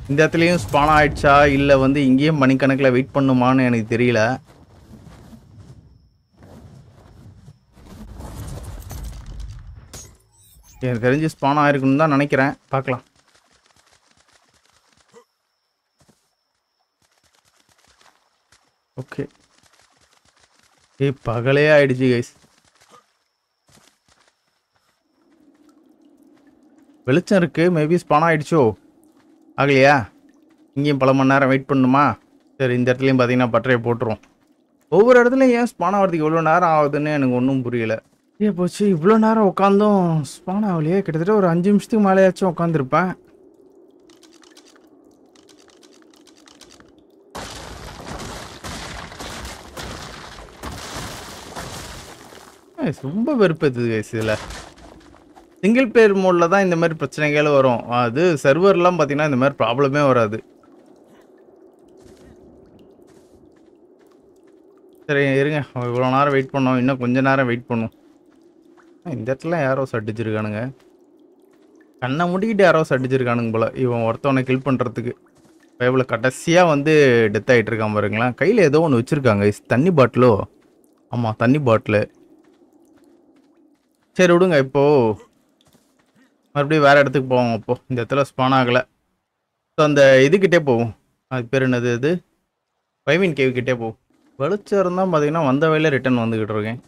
இந்த இடத்துலையும் ஸ்பான் ஆயிடுச்சா இல்லை வந்து இங்கேயும் மணிக்கணக்கில் வெயிட் பண்ணுமான்னு எனக்கு தெரியல. எனக்கு தெரிஞ்சு ஸ்பான் ஆயிருக்குன்னு தான் நினைக்கிறேன். பார்க்கலாம். ஓகே ஏய் பகலே ஆயிடுச்சு கைஸ். வெளிச்சம் இருக்கு. மேபி ஸ்பான் ஆயிடுச்சோ? ஆகலையா? இங்கேயும் பல மணி நேரம் வெயிட் பண்ணணுமா? சரி இந்த இடத்துலையும் பார்த்தீங்கன்னா பட்டறையை போட்டுருவோம். ஒவ்வொரு இடத்துலையும் ஏன் ஸ்பான் ஆகிறதுக்கு இவ்வளோ நேரம் ஆகுதுன்னு எனக்கு ஒன்றும் புரியல. ஏன் போச்சு இவ்வளோ நேரம் உட்காந்தும் ஸ்பான் ஆகலையே? கிட்டத்தட்ட ஒரு 5 நிமிஷத்துக்கு மேலேயாச்சும் உட்காந்துருப்பேன். ரொம்ப வெறுப்பேற்றுது கைஸ். இதில் சிங்கிள் பிளேயர் மோடில் தான் இந்த மாதிரி பிரச்சனைகள் வரும். அது சர்வர்லாம் பார்த்தீங்கன்னா இந்த மாதிரி ப்ராப்ளமே வராது. சரி இருங்க இவ்வளோ நேரம் வெயிட் பண்ணோம். இன்னும் கொஞ்சம் நேரம் வெயிட் பண்ணும். இந்த இடத்துல யாரோ அடிச்சிருக்கானுங்க. கண்ணை முடிக்கிட்டு யாரோ அடிச்சிருக்கானுங்க போல. இவன் ஒருத்தவனை கில் பண்ணுறதுக்கு இவ்வளோ கடைசியாக வந்து டெத் ஆகிட்டு இருக்கான் பாருங்களேன். கையில் ஏதோ ஒன்று வச்சுருக்காங்க. தண்ணி பாட்டிலோ? ஆமாம் தண்ணி பாட்டிலு. சரி விடுங்க. இப்போது மறுபடியும் வேறு இடத்துக்கு போவோம். அப்போது இந்த இடத்துல ஸ்பான் ஆகலை. ஸோ அந்த இதுக்கிட்டே போவோம். அது பேர் என்னது? இது வைவின் கேவ்கிட்டே போவோம். வெளிச்சம் இருந்தால் பார்த்தீங்கன்னா வந்த வழியில் ரிட்டர்ன் வந்துக்கிட்டு இருக்கேன்.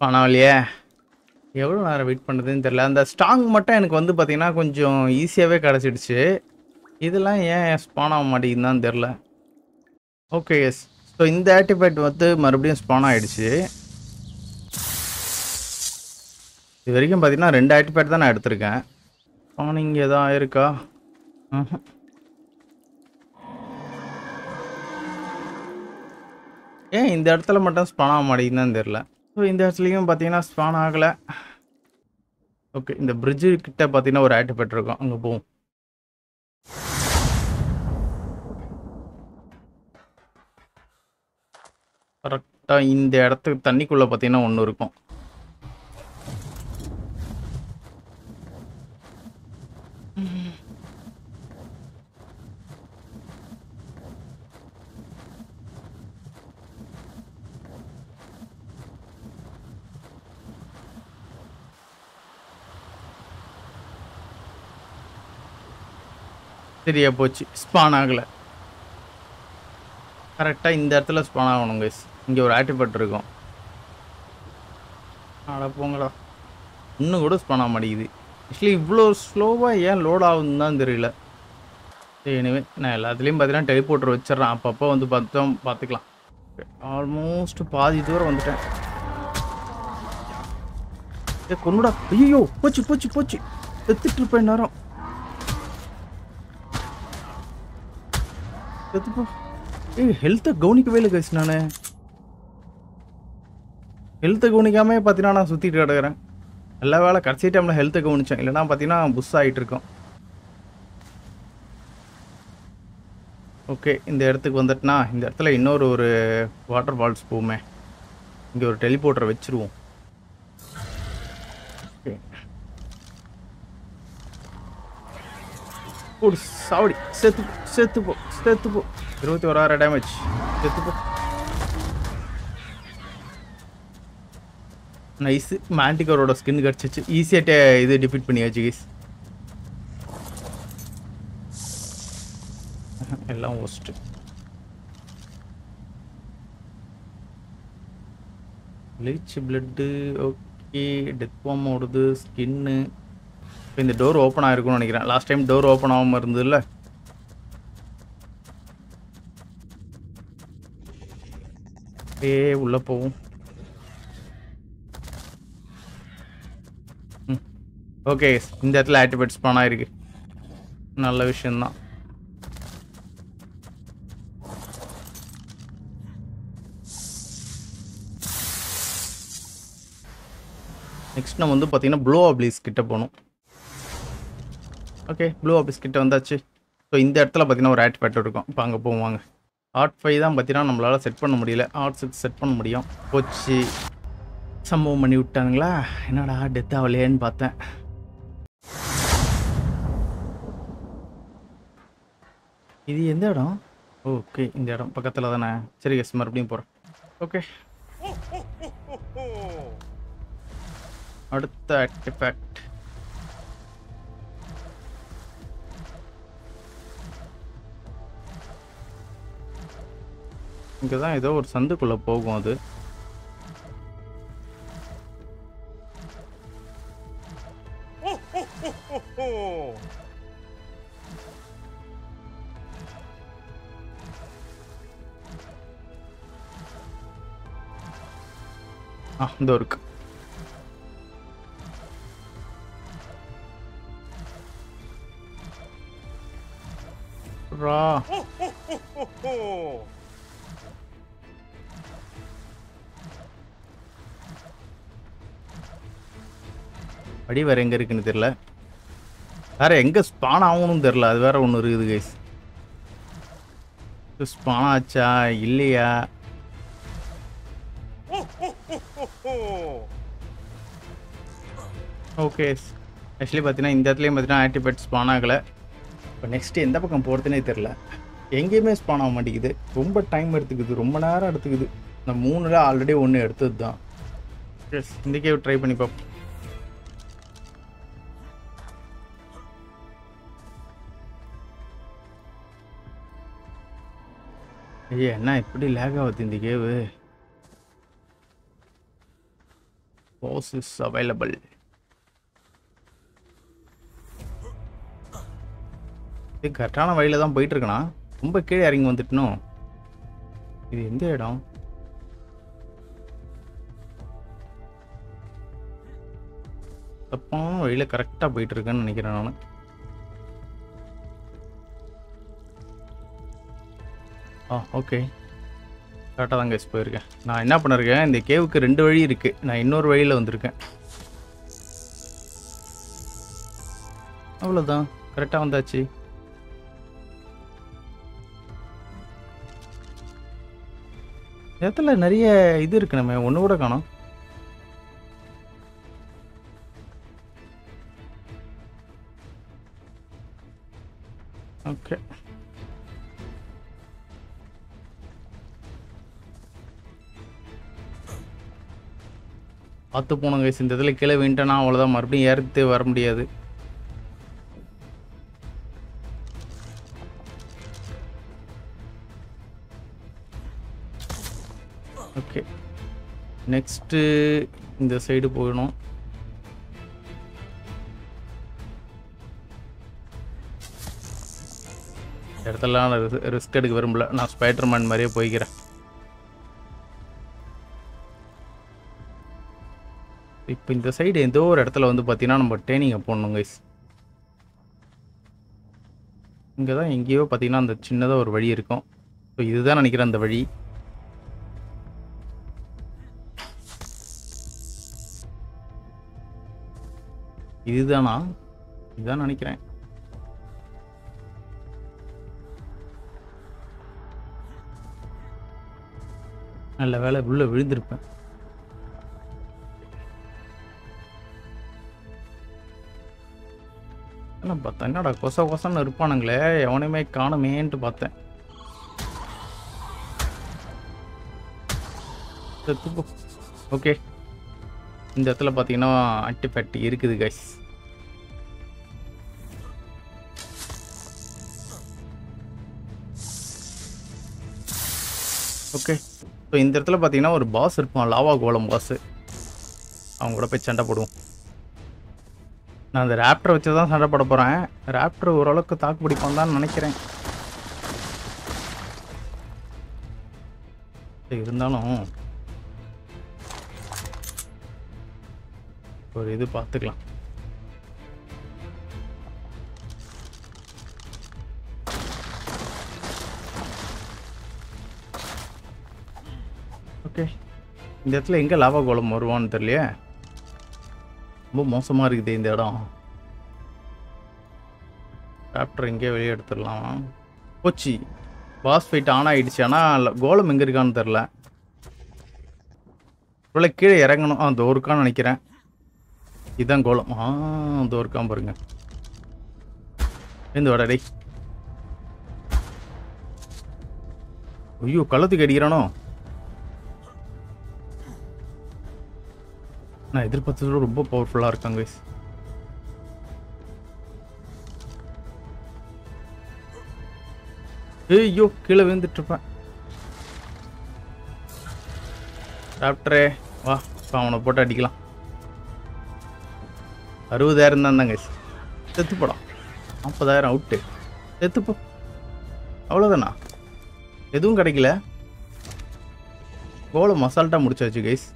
பணவலையே எவ்வளோ நேரம் வெயிட் பண்ணுறதுன்னு தெரியல. அந்த ஸ்டாங் மட்டும் எனக்கு வந்து பார்த்தீங்கன்னா கொஞ்சம் ஈஸியாகவே கிடச்சிடுச்சு. இதெல்லாம் ஏன் ஸ்பான் ஆக மாட்டேங்குதுன்னு தான் தெரில. Okay yes. ஸோ இந்த ஆர்டிஃபேக்ட் வந்து மறுபடியும் ஸ்பான் ஆகிடுச்சு. இது வரைக்கும் பார்த்தீங்கன்னா 2 ஆர்டிஃபேக்ட் தான் நான் எடுத்திருக்கேன். ஸ்பானிங் எதாவது ஆயிருக்கா? ஏன் இந்த இடத்துல மட்டும் ஸ்பான் ஆக மாட்டேங்குதுன்னு தான் தெரில. ஸோ இந்த இடத்துலையும் பார்த்தீங்கன்னா ஸ்பான் ஆகலை. ஓகே இந்த பிரிட்ஜு கிட்ட பார்த்தீங்கன்னா ஒரு ஆர்டிஃபேக்ட் இருக்கும். அங்கே போவோம். கரெக்டாக இந்த இடத்துக்கு தண்ணிக்குள்ளே பார்த்தீங்கன்னா ஒன்று இருக்கும். சரியா போச்சு. ஸ்பான் ஆகலை. கரெக்டாக இந்த இடத்துல ஸ்பான் ஆகணும் கைஸ். இங்கே ஒரு ஆர்டிஃபேக்ட் இருக்கும். அட போங்கடா. இன்னும் கூட ஸ்பான் ஆக மாட்டேங்குது. ஆக்சுவலி இவ்வளோ ஸ்லோவாக ஏன் லோட் ஆகுதுன்னு தான் தெரியல. சரி எனிவே நான் எல்லாத்துலேயும் பார்த்தீங்கன்னா டெலிபோர்ட்டர் வச்சிட்றேன். அப்பப்போ வந்து பார்த்துக்கலாம். ஆல்மோஸ்ட் பாதி தூரம் வந்துட்டேன். ஏ கொண்டுடா. ஐயோ போச்சு போச்சு போச்சு. செத்துட்டு இருப்பேன் நேரம். செத்துப்போ. ஏய் ஹெல்த்தை கவனிக்கவே இல்லை கைஸ். நான் ஹெல்த்தை கவனிக்காமே பார்த்தீங்கன்னா நான் சுற்றிட்டு கிடக்கிறேன். எல்லா வேலை கடைசி டைமில் ஹெல்த்தை கவனித்தேன். இல்லைனா பார்த்தீங்கன்னா புஷ் ஆகிட்டு இருக்கோம். ஓகே இந்த இடத்துக்கு வந்துட்டுனா இந்த இடத்துல இன்னொரு வாட்டர் ஃபால்ஸ் போவோமே. இங்கே ஒரு டெலிபோர்ட்டரை வச்சுருவோம். ஓகே ஒரு சாவடி. செத்துப்போ 21,000 டேமேஜ். செத்துப்போ. நைஸ். மேண்டிகரோட ஸ்கின் கிடச்சிச்சு. ஈஸியாக இது டிஃபீட் பண்ணியாச்சு கைஸ். எல்லாம் ஒஸ்ட். Leech blood. Okay, death form ஓடுது. ஸ்கின்னு. இப்போ இந்த டோர் ஓப்பன் ஆகிருக்கும்னு நினைக்கிறேன். லாஸ்ட் டைம் டோர் ஓப்பன் ஆகாமல் இருந்ததுல்ல. உள்ளே போவோம். ஓகே, இந்த இடத்துல ஆக்டிவேட் ஸ்பான் ஆயிருக்கு. நல்ல விஷயம்தான். நெக்ஸ்ட் நம்ம வந்து பார்த்தீங்கன்னா ப்ளூ ஆப்ளிஸ் கிட்ட போகணும். ஓகே, ப்ளூ ஆப்ளிஸ் கிட்ட வந்தாச்சு. ஸோ இந்த இடத்துல பார்த்தீங்கன்னா ஒரு ஆக்டிவேட் இருக்கும். இப்போ அங்கே போவாங்க. ஆர்ட் 5 தான் பார்த்தீங்கன்னா நம்மளால் செட் பண்ண முடியல. ஆர்ட் 6 செட் பண்ண முடியும். போச்சு, சம்பவம் பண்ணி விட்டானுங்களா. என்னடா டெத் ஆகலையேன்னு பார்த்தேன். இது எந்த இடம்? ஓகே, இந்த இடம் பக்கத்தில் தானே. சரி கெஸ், மறுபடியும் போகிறேன். ஓகே, அடுத்த ஆர்டிஃபேக்ட். இங்கே தான் ஏதோ ஒரு சந்துக்குள்ளே போகும். அது இந்த இருக்கு. அடி வேற எங்க இருக்குன்னு தெரியல. வேற எங்க ஸ்பான் ஆகணும்னு தெரியல. அது வேற ஒன்று இருக்குது கைஸ். ஸ்பான் ஆச்சா இல்லையா? ஓகே, ஆக்சுவலி பார்த்தீங்கன்னா இந்த இடத்துலையும் பார்த்தீங்கன்னா ஆக்டிவேட் ஸ்பான் ஆகலை. இப்போ நெக்ஸ்ட் எந்த பக்கம் போகிறதுனே தெரில. எங்கேயுமே ஸ்பான் ஆக மாட்டேங்குது. ரொம்ப டைம் எடுத்துக்குது, ரொம்ப நேரம் எடுத்துக்குது. இந்த 3ல் ஆல்ரெடி 1 எடுத்தது தான். எஸ், இந்த கேவ் ட்ரை பண்ணி பார்ப்போம். ஐயா, என்ன இப்படி லேக் ஆகுது இந்த கேவு? Boss is available. இது கரெக்டான வழியில தான் போயிட்டு இருக்கனா? ரொம்ப கீழே இறங்கி வந்துட்டணும். இது எந்த இடம்? தப்பான வழியில கரெக்டாக போயிட்டு இருக்கேன்னு நினைக்கிறேன் நான். ஓகே, கரெக்டாக தான் கேஸ் போயிருக்கேன். நான் என்ன பண்ணிருக்கேன், இந்த கேவுக்கு 2 வழி இருக்கு. நான் இன்னொரு வழியில் வந்திருக்கேன். அவ்வளோதான், கரெக்டாக வந்தாச்சு. இடத்துல நிறைய இது இருக்கு, நம்ம ஒன்று கூட காணோம். ஓகே, பார்த்து போனோம் கைஸ். இந்த இதில் கீழே விண்டனா அவ்வளோதான், மறுபடியும் ஏறிட்டு வர முடியாது. ஓகே, நெக்ஸ்ட்டு இந்த சைடு போகணும். இடத்துலாம் ரிஸ்க் எடுக்க விரும்பல. நான் ஸ்பைடர்மேன் மாதிரியே போய்க்கிறேன். இப்போ இந்த சைடு ஏதோ ஒரு இடத்துல வந்து பார்த்தீங்கன்னா நம்ம ட்ரைனிங்கை போடணும் கைஸ். இங்கே தான் எங்கேயோ பார்த்தீங்கன்னா அந்த சின்னதாக ஒரு வழி இருக்கும். ஸோ இதுதான் நினைக்கிறேன் அந்த வழி. இதுதானா? இதுதான் நினைக்கிறேன். நல்ல வேலை உள்ள விழுந்திருப்பேன். என்ன பார்த்தேன், என்னடா கொசன்னு இருப்பானுங்களே, எவனையுமே காணுமேன்ட்டு பார்த்தேன். ஓகே, இந்த இடத்துல பார்த்தீங்கன்னா ஆர்டிஃபேக்ட் இருக்குது கைஸ். ஓகே, ஸோ இந்த இடத்துல பார்த்தீங்கன்னா ஒரு பாஸ் இருப்பான், லாவா கோலம் பாஸ். அவங்க கூட போய் சண்டை போடுவோம். நான் அந்த ராப்டரை வச்சு தான் சண்டை போட போகிறேன். ராப்டர் ஓரளவுக்கு தாக்கு பிடிப்பான் தான் நினைக்கிறேன். இருந்தாலும் ஒரு இது பார்த்துக்கலாம். ஓகே, இந்த இடத்துல எங்கே லாவா கோலம் வருவான்னு தெரியலையே. ரொம்ப மோசமாக இருக்குது இந்த இடம். ராப்டர் எங்கேயே வெளியே எடுத்துடலாம். போச்சு, பாஸ் ஃபைட் ஆன் ஆகிடுச்சு. ஆனால் கோலம் எங்கே இருக்கான்னு தெரில. இவ்வளோ கீழே இறங்கணும். அந்த ஒருக்கான்னு நினைக்கிறேன். இதுதான் கோலம். அந்த ஒருக்கான் பாருங்க. இந்த வடை. ஐயோ, கள்ளத்துக்கு அடிக்கிறானோ. நான் எதிர்பார்த்ததோட ரொம்ப பவர்ஃபுல்லாக இருக்காங்க. ஐயோ, கீழே விழுந்துட்டு இருப்பேன். ராப்டரே வா, இப்போ அவனை போட்டு அடிக்கலாம். 60,000 தான் தாங்க. செத்து போடான். 40,000 அவுட்டு. செத்துப்போ. அவ்வளோதானா? எதுவும் கிடைக்கல. கோலம் அசால்ட்டாக முடிச்சாச்சு கைஸ்.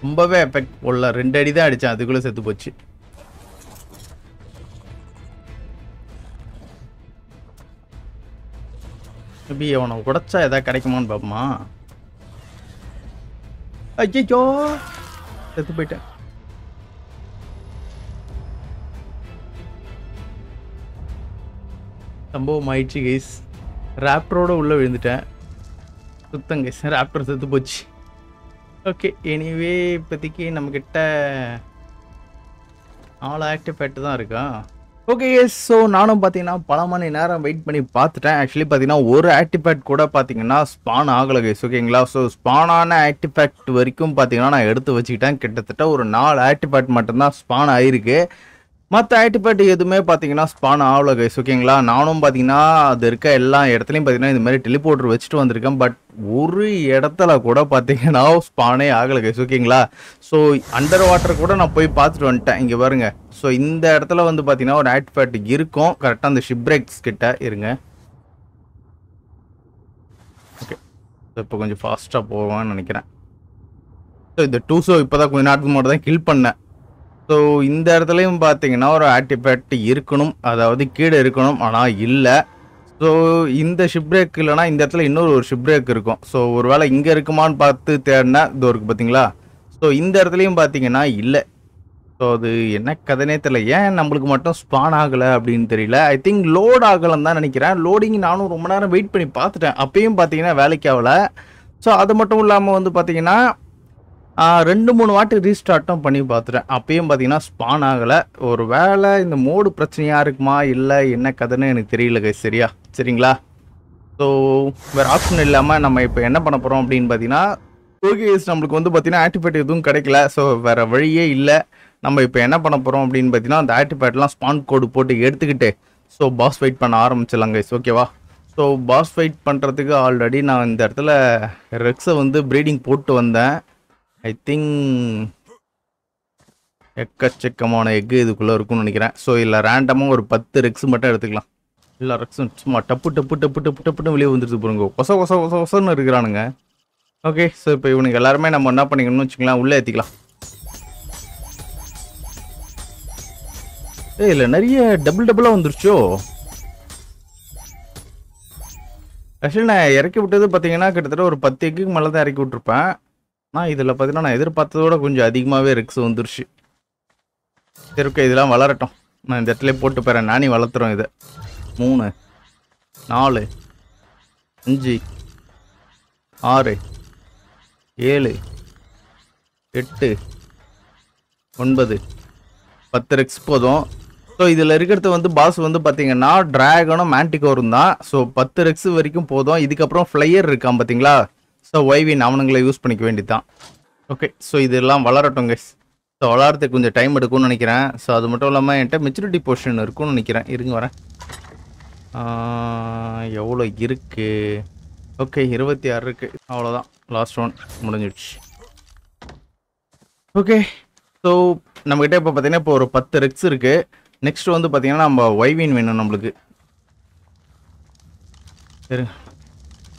ரொம்பவே எஃபெக்ட் போடல. 2 அடி தான் அடித்தேன், அதுக்குள்ளே செத்து போச்சு. மேபி அவனை உடைச்சா எதாவது கிடைக்குமான்னு பார்ப்போமா. ஐயோ, செத்து போயிட்டேன். சம்பவம் ஆயிடுச்சு கைஸ். ராப்டரோட உள்ளே விழுந்துட்டேன். சுத்தம் கைஸ், ராப்டர் செத்து போச்சு. ஓகே, எனிவே இப்போதைக்கு நம்மக்கிட்ட 4 ஆக்டிவேட் தான் இருக்கா. ஓகே, ஸோ நானும் பார்த்தீங்கன்னா பல மணி நேரம் வெயிட் பண்ணி பார்த்துட்டேன். ஆக்சுவலி பார்த்தீங்கன்னா ஒரு ஆக்டிவேட் கூட பார்த்தீங்கன்னா ஸ்பான் ஆகலை கைஸ். ஓகேங்களா, ஸோ ஸ்பானான ஆக்டிவேட் வரைக்கும் பார்த்தீங்கன்னா நான் எடுத்து வச்சுக்கிட்டேன். கிட்டத்தட்ட ஒரு 4 ஆக்டிவேட் மட்டும்தான் ஸ்பான் ஆகிருக்கு. மற்ற ஆக்டிவேட் எதுவுமே பார்த்தீங்கன்னா ஸ்பான் ஆகலை கைஸ். ஓகேங்களா, நானும் பார்த்தீங்கன்னா அது இருக்க எல்லா இடத்துலையும் பார்த்தீங்கன்னா இந்த மாதிரி டெலிபோர்ட்டர் வச்சுட்டு வந்திருக்கேன். பட் ஒரு இடத்துல கூட பார்த்தீங்கன்னா ஸ்பானே ஆகலை கைஸ். ஓகேங்களா, ஸோ அண்டர் வாட்டர் கூட நான் போய் பார்த்துட்டு வந்துட்டேன். இங்கே பாருங்க. ஸோ இந்த இடத்துல வந்து பார்த்தீங்கன்னா ஒரு ஆக்டிவேட் இருக்கும். கரெக்டாக அந்த ஷிப்ரேக்ஸ் கிட்ட இருங்க. ஓகே, ஸோ இப்போ கொஞ்சம் ஃபாஸ்ட்டாக போவான்னு நினைக்கிறேன். ஸோ இந்த 2 இப்போ தான் கொஞ்சம் நேரத்துக்கு மட்டும் தான் கில் பண்ணேன். ஸோ இந்த இடத்துலையும் பார்த்தீங்கன்னா ஒரு ஆர்டிஃபேக்ட் இருக்கணும், அதாவது கீழே இருக்கணும், ஆனால் இல்லை. ஸோ இந்த ஷிப்ரேக் இல்லைனா இந்த இடத்துல இன்னொரு ஒரு ஷிப்ரேக் இருக்கும். ஸோ ஒரு வேளை இங்கே இருக்குமான்னு பார்த்து தேடினா இது இருக்குது பார்த்தீங்களா. ஸோ இந்த இடத்துலையும் பார்த்தீங்கன்னா இல்லை. ஸோ அது என்ன கதைனே தெரியல, ஏன் நம்மளுக்கு மட்டும் ஸ்பான் ஆகலை அப்படின்னு தெரியல. ஐ திங்க் லோட் ஆகலைன்னு தான் நினைக்கிறேன். லோடிங் நானும் ரொம்ப நேரம் வெயிட் பண்ணி பார்த்துட்டேன், அப்பயும் பார்த்தீங்கன்னா வேலைக்கு ஆகலை. ஸோ அது மட்டும் இல்லாமல் வந்து பார்த்தீங்கன்னா 2-3 வாட்டி ரீஸ்டார்ட்டும் பண்ணி பார்த்துட்டேன், அப்பயும் பார்த்தீங்கன்னா ஸ்பான் ஆகலை. ஒரு வேளை இந்த மோடு பிரச்சனையாக இருக்குமா இல்லை என்ன கதைன்னு எனக்கு தெரியல கைஸ். சரிங்களா. ஸோ வேறு ஆப்ஷன் இல்லாமல் நம்ம இப்போ என்ன பண்ண போகிறோம் அப்படின்னு பார்த்தீங்கன்னா, ஓகே நம்மளுக்கு வந்து பார்த்தீங்கன்னா ஆக்டிவேட் எதுவும் கிடைக்கல. ஸோ வேறு வழியே இல்லை. நம்ம இப்போ என்ன பண்ண போகிறோம் அப்படின்னு பார்த்தீங்கன்னா அந்த ஆக்டிவேட்லாம் ஸ்பான் கோடு போட்டு எடுத்துக்கிட்டு ஸோ பாஸ் ஃபைட் பண்ண ஆரம்பிச்சிடலாம் கைஸ். ஓகேவா. ஸோ பாஸ் ஃபைட் பண்ணுறதுக்கு ஆல்ரெடி நான் இந்த இடத்துல ரெக்ஸை வந்து ப்ரீடிங் போட்டு வந்தேன். ஐ திங்க் எக்கச்சக்கமான எக்கு இதுக்குள்ளே இருக்குன்னு நினைக்கிறேன். ஸோ இல்லை ரேண்டமாக ஒரு 10 ரெக்ஸ் மட்டும் எடுத்துக்கலாம். எல்லா ரெக்ஸும் சும்மா டப்புன்னு வெளியே வந்துட்டு போகிறோங்க. கொசன்னு இருக்கிறானுங்க. ஓகே, ஸோ இப்போ இவனுக்கு எல்லாருமே நம்ம என்ன பண்ணிக்கணும்னு வச்சுக்கலாம், உள்ளே ஏற்றிக்கலாம். இல்லை நிறைய டபுளாக வந்துருச்சோ. ஆக்சுவலி நான் இறக்கி விட்டது பார்த்தீங்கன்னா கிட்டத்தட்ட ஒரு 10 எக்குக்கு மேலே தான் இறக்கி விட்டுருப்பேன். ஆனால் இதில் பார்த்தீங்கன்னா நான் எதிர்பார்த்ததோட கொஞ்சம் அதிகமாகவே ரெக்ஸ் வந்துருச்சு. சரி ஓகே, இதெல்லாம் வளரட்டும். நான் இந்த இடத்துல போட்டு போகிறேன், நானே வளர்த்துறோம். இதை 3 4 5 6 7 8 9 10 ரெக்ஸ் போதும். ஸோ இதில் இருக்கிறது வந்து பாஸ் வந்து பார்த்தீங்கன்னா டிராகனும் மேண்டிகோரும் தான். ஸோ 10 ரெக்ஸ் வரைக்கும் போதும். இதுக்கப்புறம் ஃப்ளையர் இருக்கான் பார்த்தீங்களா. ஸோ ஒய்வின் அவனுங்களை யூஸ் பண்ணிக்க வேண்டியது தான். ஓகே, ஸோ இதெல்லாம் வளரட்டும் கைஸ். ஸோ விளாட்றதுக்கு கொஞ்சம் டைம் எடுக்கும்னு நினைக்கிறேன். ஸோ அது மட்டும் இல்லாமல் என்கிட்ட மெச்சூரிட்டி பொசிஷன் இருக்கும்னு நினைக்கிறேன். இருங்க வரேன். எவ்வளோ இருக்குது? ஓகே 26 இருக்குது. அவ்வளோதான், லாஸ்ட் ஒன் முடிஞ்சிடுச்சு. ஓகே ஸோ நம்மக்கிட்ட இப்போ பார்த்தீங்கன்னா இப்போ ஒரு 10 ரெக்ஸ் இருக்குது. நெக்ஸ்ட் வந்து பார்த்தீங்கன்னா நம்ம ஒய்வின் வேணும் நம்மளுக்கு. சரி,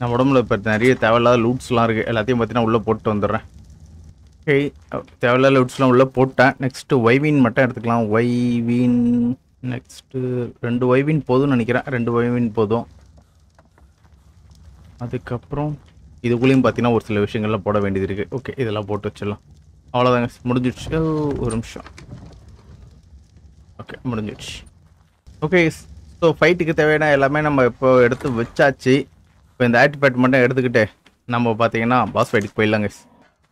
நம்ம உடம்புல இப்போ நிறைய தேவையில்லாத லூட்ஸ்லாம் இருக்குது. எல்லாத்தையும் பார்த்தீங்கன்னா உள்ளே போட்டு வந்துடுறேன். ஓகே, தேவையில்லாத லூட்ஸ்லாம் உள்ளே போட்டேன். நெக்ஸ்ட்டு ஒய்வின் மட்டும் எடுத்துக்கலாம். ஒய்வின் நெக்ஸ்ட்டு 2 ஒய்வின் போதும்னு நினைக்கிறேன். 2 ஒய்வின் போதும். அதுக்கப்புறம் இதுக்குள்ளேயும் பார்த்தீங்கன்னா ஒரு சில விஷயங்கள்லாம் போட வேண்டியது இருக்குது. ஓகே, இதெல்லாம் போட்டு வச்சிடலாம். அவ்வளோதாங்க, முடிஞ்சிடுச்சு. ஒரு நிமிஷம். ஓகே, முடிஞ்சிடுச்சு. ஓகே ஸோ ஃபைட்டுக்கு தேவையான எல்லாமே நம்ம இப்போ எடுத்து வச்சாச்சு. இப்போ இந்த ஆக்டிவேட் மட்டும் எடுத்துக்கிட்டு நம்ம பார்த்தீங்கன்னா பாஸ் ஃபைட்டுக்கு போயிடலாங்க.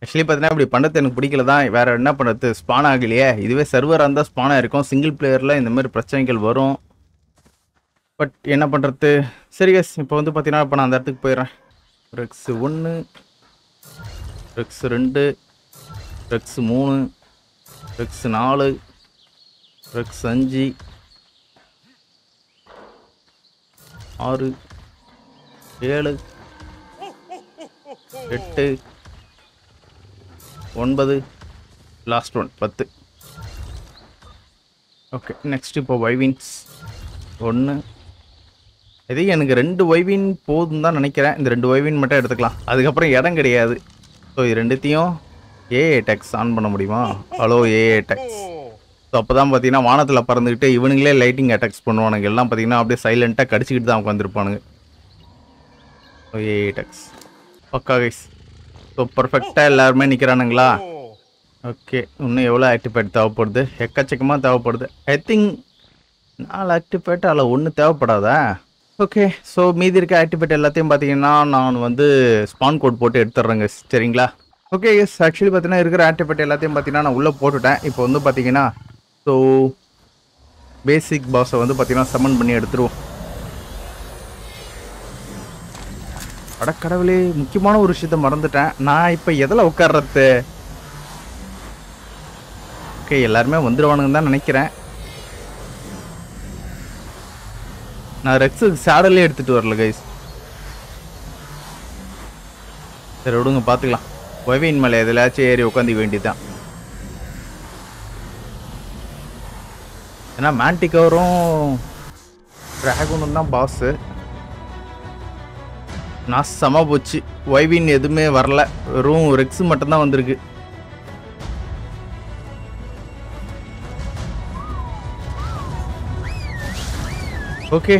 ஆக்சுவலி பார்த்தீங்கன்னா இப்படி பண்ணுறது எனக்கு பிடிக்கல தான். வேறு என்ன பண்ணுறது, ஸ்பான் ஆகலையே. இதுவே சர்வராக இருந்தால் ஸ்பானாக இருக்கும். சிங்கிள் பிளேயரில் இந்த மாதிரி பிரச்சனைகள் வரும். பட் என்ன பண்ணுறது. சரி கேஸ், இப்போ வந்து பார்த்தீங்கன்னா இப்போ நான் அந்த இடத்துக்கு போயிடுறேன். Rex 1, Rex 2, Rex 3, Rex 4, Rex 5, 6, 7, 8, 9, last one 10. Okay, next இப்போ ஒய்வின்ஸ் 1. இதே எனக்கு 2 ஒய்வின் போதும் தான் நினைக்கிறேன். இந்த 2 ஒய்வின் மட்டும் எடுத்துக்கலாம். அதுக்கப்புறம் இடம் கிடையாது. ஸோ இது ரெண்டுத்தையும் ஏஏ டெக்ஸ் ஆன் பண்ண முடியுமா? ஹலோ ஏஏ டெக்ஸ். ஸோ அப்போ தான் பார்த்தீங்கன்னா வானத்தில் பறந்துக்கிட்டு இவனுங்களே லைட்டிங் அட்டாக்ஸ் பண்ணுவானுங்க. எல்லாம் பார்த்தீங்கன்னா அப்படியே சைலண்ட்டாக கடிச்சிக்கிட்டு தான் உட்காந்துருப்பானுங்க. ஸோ ஏஏ டெக்ஸ் பக்கா கைஸ். ஸோ பர்ஃபெக்டாக எல்லாருமே நிற்கிறானுங்களா? ஓகே, இன்னும் எவ்வளோ ஆக்டிவேட் தேவைப்படுது? எக்கச்சக்கமாக தேவைப்படுது. ஐ திங்க் 4 ஆக்டிவேட் அதில் 1 தேவைப்படாதா? ஓகே, ஸோ மீதி இருக்க ஆக்டிவேட் எல்லாத்தையும் பார்த்தீங்கன்னா நான் வந்து ஸ்பான் கோட் போட்டு எடுத்துட்றேங்க. சரிங்களா? ஓகே எஸ், ஆக்சுவலி பார்த்தீங்கன்னா இருக்கிற ஆக்டிவேட் எல்லாத்தையும் பார்த்தீங்கன்னா நான் உள்ளே போட்டுட்டேன். இப்போ வந்து பார்த்தீங்கன்னா ஸோ பேசிக் பாஸை வந்து பார்த்தீங்கன்னா சமன் பண்ணி எடுத்துருவோம். அடக்கடவுளே, முக்கியமான ஒரு விஷயத்த மறந்துட்டேன். நான் இப்போ எதில் உட்கார்றது? ஓகே, எல்லாருமே வந்துடுவானுங்க தான் நினைக்கிறேன். நான் ரெக்ஸுக்கு சேடலே எடுத்துகிட்டு வரல கைஸ். சரி விடுங்க, பார்த்துக்கலாம். ஒய்வின் மேலே எதிலாச்சும் ஏறி உட்காந்து வேண்டியதுதான். ஏன்னா மேண்டிகவரும் ட்ராகனும் தான் பாஸு. நான் செம போச்சு. ஒய்வின் எதுவுமே வரல, வெறும் ரெக்ஸ் மட்டும்தான் வந்திருக்கு. ஓகே,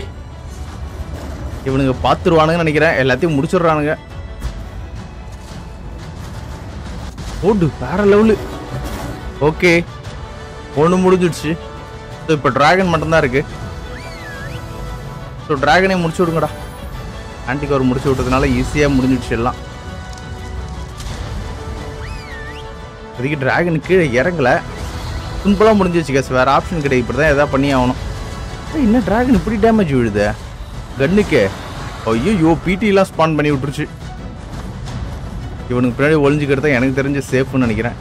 இவனுங்க பார்த்துருவானுங்கன்னு நினைக்கிறேன். எல்லாத்தையும் முடிச்சிடுறானுங்க. ஓடு வேற லெவலு. ஓகே, ஒன்று முடிஞ்சிடுச்சு. ஸோ இப்போ ட்ராகன் மட்டும்தான் இருக்கு. ஸோ ட்ராகனே முடிச்சு விடுங்கடா. ஆன்டிகவர் முடிச்சு விட்டதுனால ஈஸியாக முடிஞ்சிடுச்சு எல்லாம். அதுக்கு ட்ராகன் கீழே இறங்கலை, சிம்பிளாக முடிஞ்சிச்சு கேஸ். வேறு ஆப்ஷன் கிடையாது. இப்படி தான் எதாவது பண்ணி ஆகணும். என்ன ட்ராகன் இப்படி டேமேஜ் விழுது கன்னுக்கே? ஐயோ, பிடிலாம் ஸ்பான் பண்ணி விட்டுருச்சு. இவனுக்கு பின்னாடி ஒளிஞ்சுக்கிட்டு எனக்கு தெரிஞ்ச சேஃப்னு நினைக்கிறேன்.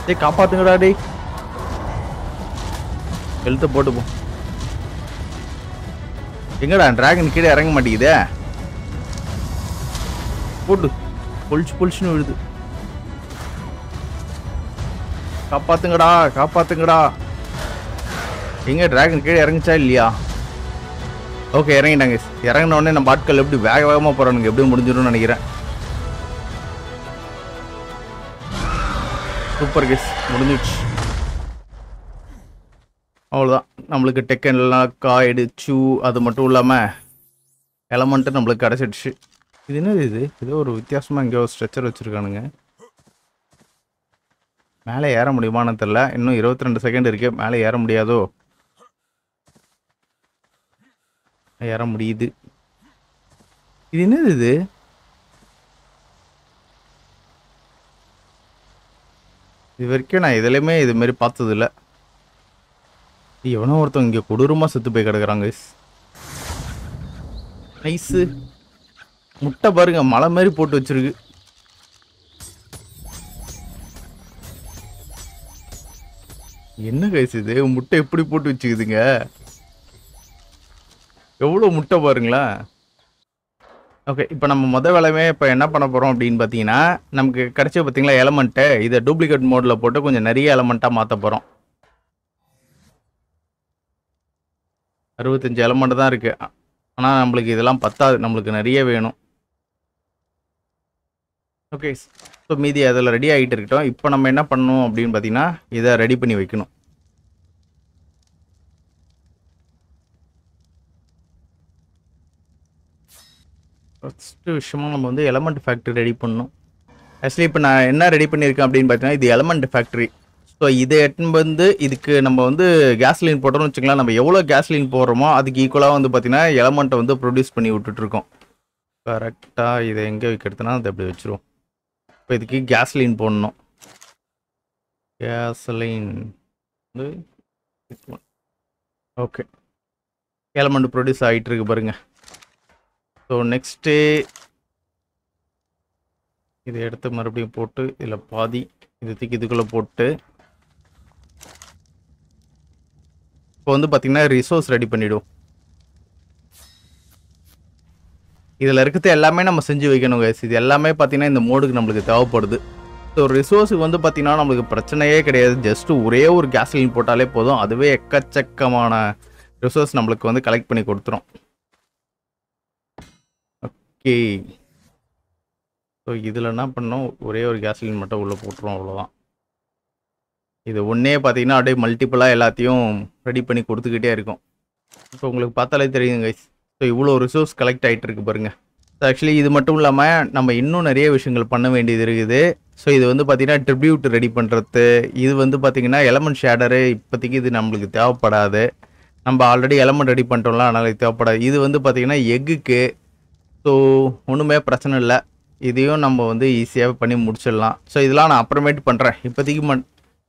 டேய் காப்பாத்துங்கடா டேய். ஹெல்த்தை போட்டுப்போம். எங்கடா டிராகன் கீழே இறங்க மாட்டேங்குதே. போட்டு பொலிச்சுன்னு விழுது. காப்பாத்துங்கடா காப்பாத்துங்கடா. எங்க டிராகன் கீழே இறங்குச்சா இல்லையா? ஓகே, இறங்கிட்டாங்க. இறங்கின உடனே நம்ம ஆட்கள் எப்படி வேக வேகமாக போகிறானுங்க. எப்படி முடிஞ்சிடும்னு நினைக்கிறேன். சூப்பர் கேஸ், முடிஞ்சிடுச்சு. அவ்வளோதான், நம்மளுக்கு டெக்கன்லாம் காய்டு சூ அது மட்டும் இல்லாமல் எலமெண்ட்டு நம்மளுக்கு கிடச்சிடுச்சு. இது என்னது இது? ஏதோ ஒரு வித்தியாசமாக இங்கே ஒரு ஸ்ட்ரெச்சர் வச்சுருக்கானுங்க. மேலே ஏற முடியுமான்னு தெரில. இன்னும் 22 செகண்ட் இருக்கு. மேலே ஏற முடியாதோ? ஏற முடியுது. இது என்னது இது? இது வரைக்கும் நான் இதுலையுமே இது மாதிரி பார்த்ததில்ல. எவனோ ஒருத்தவங்க இங்கே கொடூரமாக செத்து போய் கிடக்குறாங்க. நைஸு. முட்டை பாருங்க, மலை மாதிரி போட்டு வச்சிருக்கு. என்ன கைஸ் இது முட்டை எப்படி போட்டு வச்சுக்குதுங்க? எவ்வளோ முட்டை பாருங்களேன். ஓகே, இப்போ நம்ம வேலையுமே இப்போ என்ன பண்ண போகிறோம் அப்படின்னு பார்த்தீங்கன்னா, நமக்கு கிடைச்ச பார்த்தீங்களா எலமெண்ட்டு, இதை டூப்ளிகேட் மோடில் போட்டு கொஞ்சம் நிறைய எலமெண்ட்டாக மாற்ற போகிறோம். 65 எலமெண்ட் தான் இருக்குது. ஆனால் நம்மளுக்கு இதெல்லாம் பத்தாது, நம்மளுக்கு நிறைய வேணும். ஓகே, ஸோ மீதி அதில் ரெடி ஆகிட்டு இருக்கட்டும். இப்போ நம்ம என்ன பண்ணணும் அப்படின்னு பார்த்தீங்கன்னா, இதை ரெடி பண்ணி வைக்கணும். ஃபஸ்ட்டு விஷயமா நம்ம வந்து எலமெண்ட் ஃபேக்ட்ரி ரெடி பண்ணணும். ஆக்சுவலி இப்போ நான் என்ன ரெடி பண்ணியிருக்கேன் அப்படின்னு பார்த்தீங்கன்னா, இது எலமெண்ட் ஃபேக்ட்ரி. ஸோ இதை எடுத்துன்னு வந்து இதுக்கு நம்ம வந்து கேஸ்லின் போட்டோம்னு வச்சுக்கலாம். நம்ம எவ்வளோ கேஸ்லின் போடுறோமோ அதுக்கு ஈக்குவலாக வந்து பார்த்தீங்கன்னா எலமெண்ட்டை வந்து ப்ரொடியூஸ் பண்ணி விட்டுட்ருக்கோம். கரெக்டாக இதை எங்கே வைக்கிறதுனா அதை அப்படி வச்சுருவோம். இப்போ இதுக்கு கேஸ்லின் போடணும். கேஸ்லின் வந்து ஓகே, எலமெண்ட் ப்ரொடியூஸ் ஆகிட்டு இருக்கு பாருங்க. ஸோ நெக்ஸ்ட்டு இதை எடுத்து மறுபடியும் போட்டு இதில் பாதி இது தூக்கி இதுக்குள்ளே போட்டு இப்போ வந்து பார்த்தீங்கன்னா ரிசோர்ஸ் ரெடி பண்ணிவிடுவோம். இதில் இருக்கிறது எல்லாமே நம்ம செஞ்சு வைக்கணும் கைஸ். இது எல்லாமே பார்த்தீங்கன்னா இந்த மோடுக்கு நம்மளுக்கு தேவைப்படுது. ஸோ ரிசோர்ஸுக்கு வந்து பார்த்தீங்கன்னா நம்மளுக்கு பிரச்சனையே கிடையாது. ஜஸ்ட்டு ஒரே ஒரு கேஸ்லின் போட்டாலே போதும், அதுவே எக்கச்சக்கமான ரிசோர்ஸ் நம்மளுக்கு வந்து கலெக்ட் பண்ணி கொடுத்துரும். ஓகே, ஸோ இதில் என்ன பண்ணோம், ஒரே ஒரு கேஸ்லின் மட்டும் உள்ளே போட்டுரும், அவ்வளோதான். இது ஒன்றே பார்த்தீங்கன்னா அப்படியே மல்டிப்புளாக எல்லாத்தையும் ரெடி பண்ணி கொடுத்துக்கிட்டே இருக்கும். இப்போ உங்களுக்கு பார்த்தாலே தெரியும் கைஸ். ஸோ இவ்வளோ ரிசோர்ஸ் கலெக்ட் ஆகிட்டு இருக்கு பாருங்க. ஸோ ஆக்சுவலி இது மட்டும் இல்லாமல் நம்ம இன்னும் நிறைய விஷயங்கள் பண்ண வேண்டியது இருக்குது. ஸோ இது வந்து பார்த்தீங்கன்னா ட்ரிபியூட் ரெடி பண்ணுறது, இது வந்து பார்த்தீங்கன்னா எலமெண்ட் ஷேடரு, இப்போதைக்கு இது நம்மளுக்கு தேவைப்படாது. நம்ம ஆல்ரெடி எலமெண்ட் ரெடி பண்ணிட்டோம்ல, அதனால் இது தேவைப்படாது. இது வந்து பார்த்தீங்கன்னா எக்குக்கு. ஸோ ஒன்றுமே பிரச்சனை இல்லை, இதையும் நம்ம வந்து ஈஸியாக பண்ணி முடிச்சிடலாம். ஸோ இதெல்லாம் நான் அப்புறமேட்டு பண்ணுறேன்.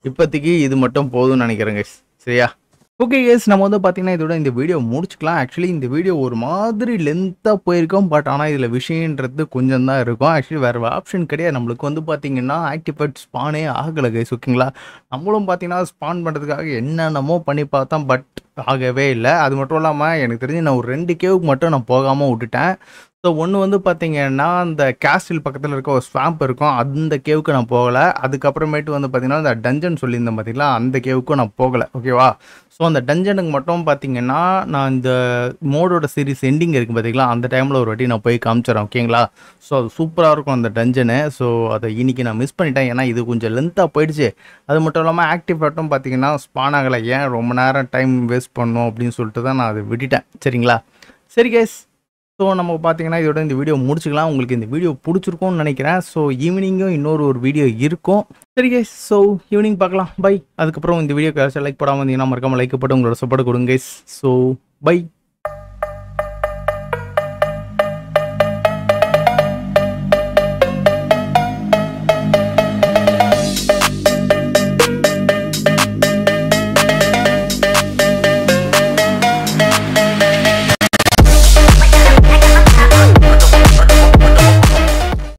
இப்போதைக்கு இது மட்டும் போதும்னு நினைக்கிறேங்க. சரியா? ஓகே கேஸ், நம்ம வந்து பார்த்தீங்கன்னா இதோட இந்த வீடியோ முடிச்சுக்கலாம். ஆக்சுவலி இந்த வீடியோ ஒரு மாதிரி லென்த்தாக போயிருக்கோம், பட் ஆனால் இதில் விஷயன்றது கொஞ்சம் தான் இருக்கும். ஆக்சுவலி வேறு ஆப்ஷன் கிடையாது. நம்மளுக்கு வந்து பார்த்தீங்கன்னா ஆக்டிவேட் ஸ்பானே ஆகலை கைஸ். ஓகேங்களா? நம்மளும் பார்த்தீங்கன்னா ஸ்பான் பண்ணுறதுக்காக என்னென்னமோ பண்ணி பார்த்தோம், பட் ஆகவே இல்லை. அது மட்டும் இல்லாமல் எனக்கு தெரிஞ்சு நான் ஒரு 2 கேவுக்கு மட்டும் நான் போகாமல் விட்டுட்டேன். ஸோ ஒன்று வந்து பார்த்தீங்கன்னா அந்த கேஸ்டில் பக்கத்தில் இருக்க ஒரு ஸ்வாம்ப் இருக்கும், அந்த கேவுக்கு நான் போகலை. அதுக்கப்புறமேட்டு வந்து பார்த்தீங்கன்னா அந்த டஞ்சன் சொல்லியிருந்தேன் பார்த்தீங்களா, அந்த கேவுக்கும் நான் போகலை. ஓகேவா? ஸோ அந்த டஞ்சனுக்கு மட்டும் பார்த்தீங்கன்னா நான் இந்த மோடோட சீரிஸ் எண்டிங் இருக்குது பார்த்தீங்களா, அந்த டைமில் ஒரு வாட்டி நான் போய் காமிச்சிடறேன். ஓகேங்களா? ஸோ அது சூப்பராக இருக்கும் அந்த டஞ்சனு. ஸோ அதை இன்றைக்கி நான் மிஸ் பண்ணிட்டேன், ஏன்னா இது கொஞ்சம் லென்த்தாக போயிடுச்சு. அது மட்டும் இல்லாமல் ஆக்டிவ் மட்டும் பார்த்தீங்கன்னா ஸ்பான் ஆகலை. ஏன் ரொம்ப நேரம் டைம் வேஸ்ட் பண்ணணும் அப்படின்னு சொல்லிட்டு தான் நான் அதை விட்டுட்டேன். சரிங்களா? சரி கேஸ், ஸோ நம்ம பார்த்தீங்கன்னா இதோட இந்த வீடியோ முடிச்சுக்கலாம். உங்களுக்கு இந்த வீடியோ பிடிச்சிருக்கும்னு நினைக்கிறேன். ஸோ ஈவினிங்கும் இன்னொரு வீடியோ இருக்கும். சரி கைஸ், ஸோ ஈவினிங் பார்க்கலாம். பை. அதுக்கப்புறம் இந்த வீடியோக்கு லைக் போடாமல் இருந்தீங்கன்னா மறக்காமல் லைக் போட்டு உங்களோட சப்போர்ட் கொடுங்க கைஸ். So by.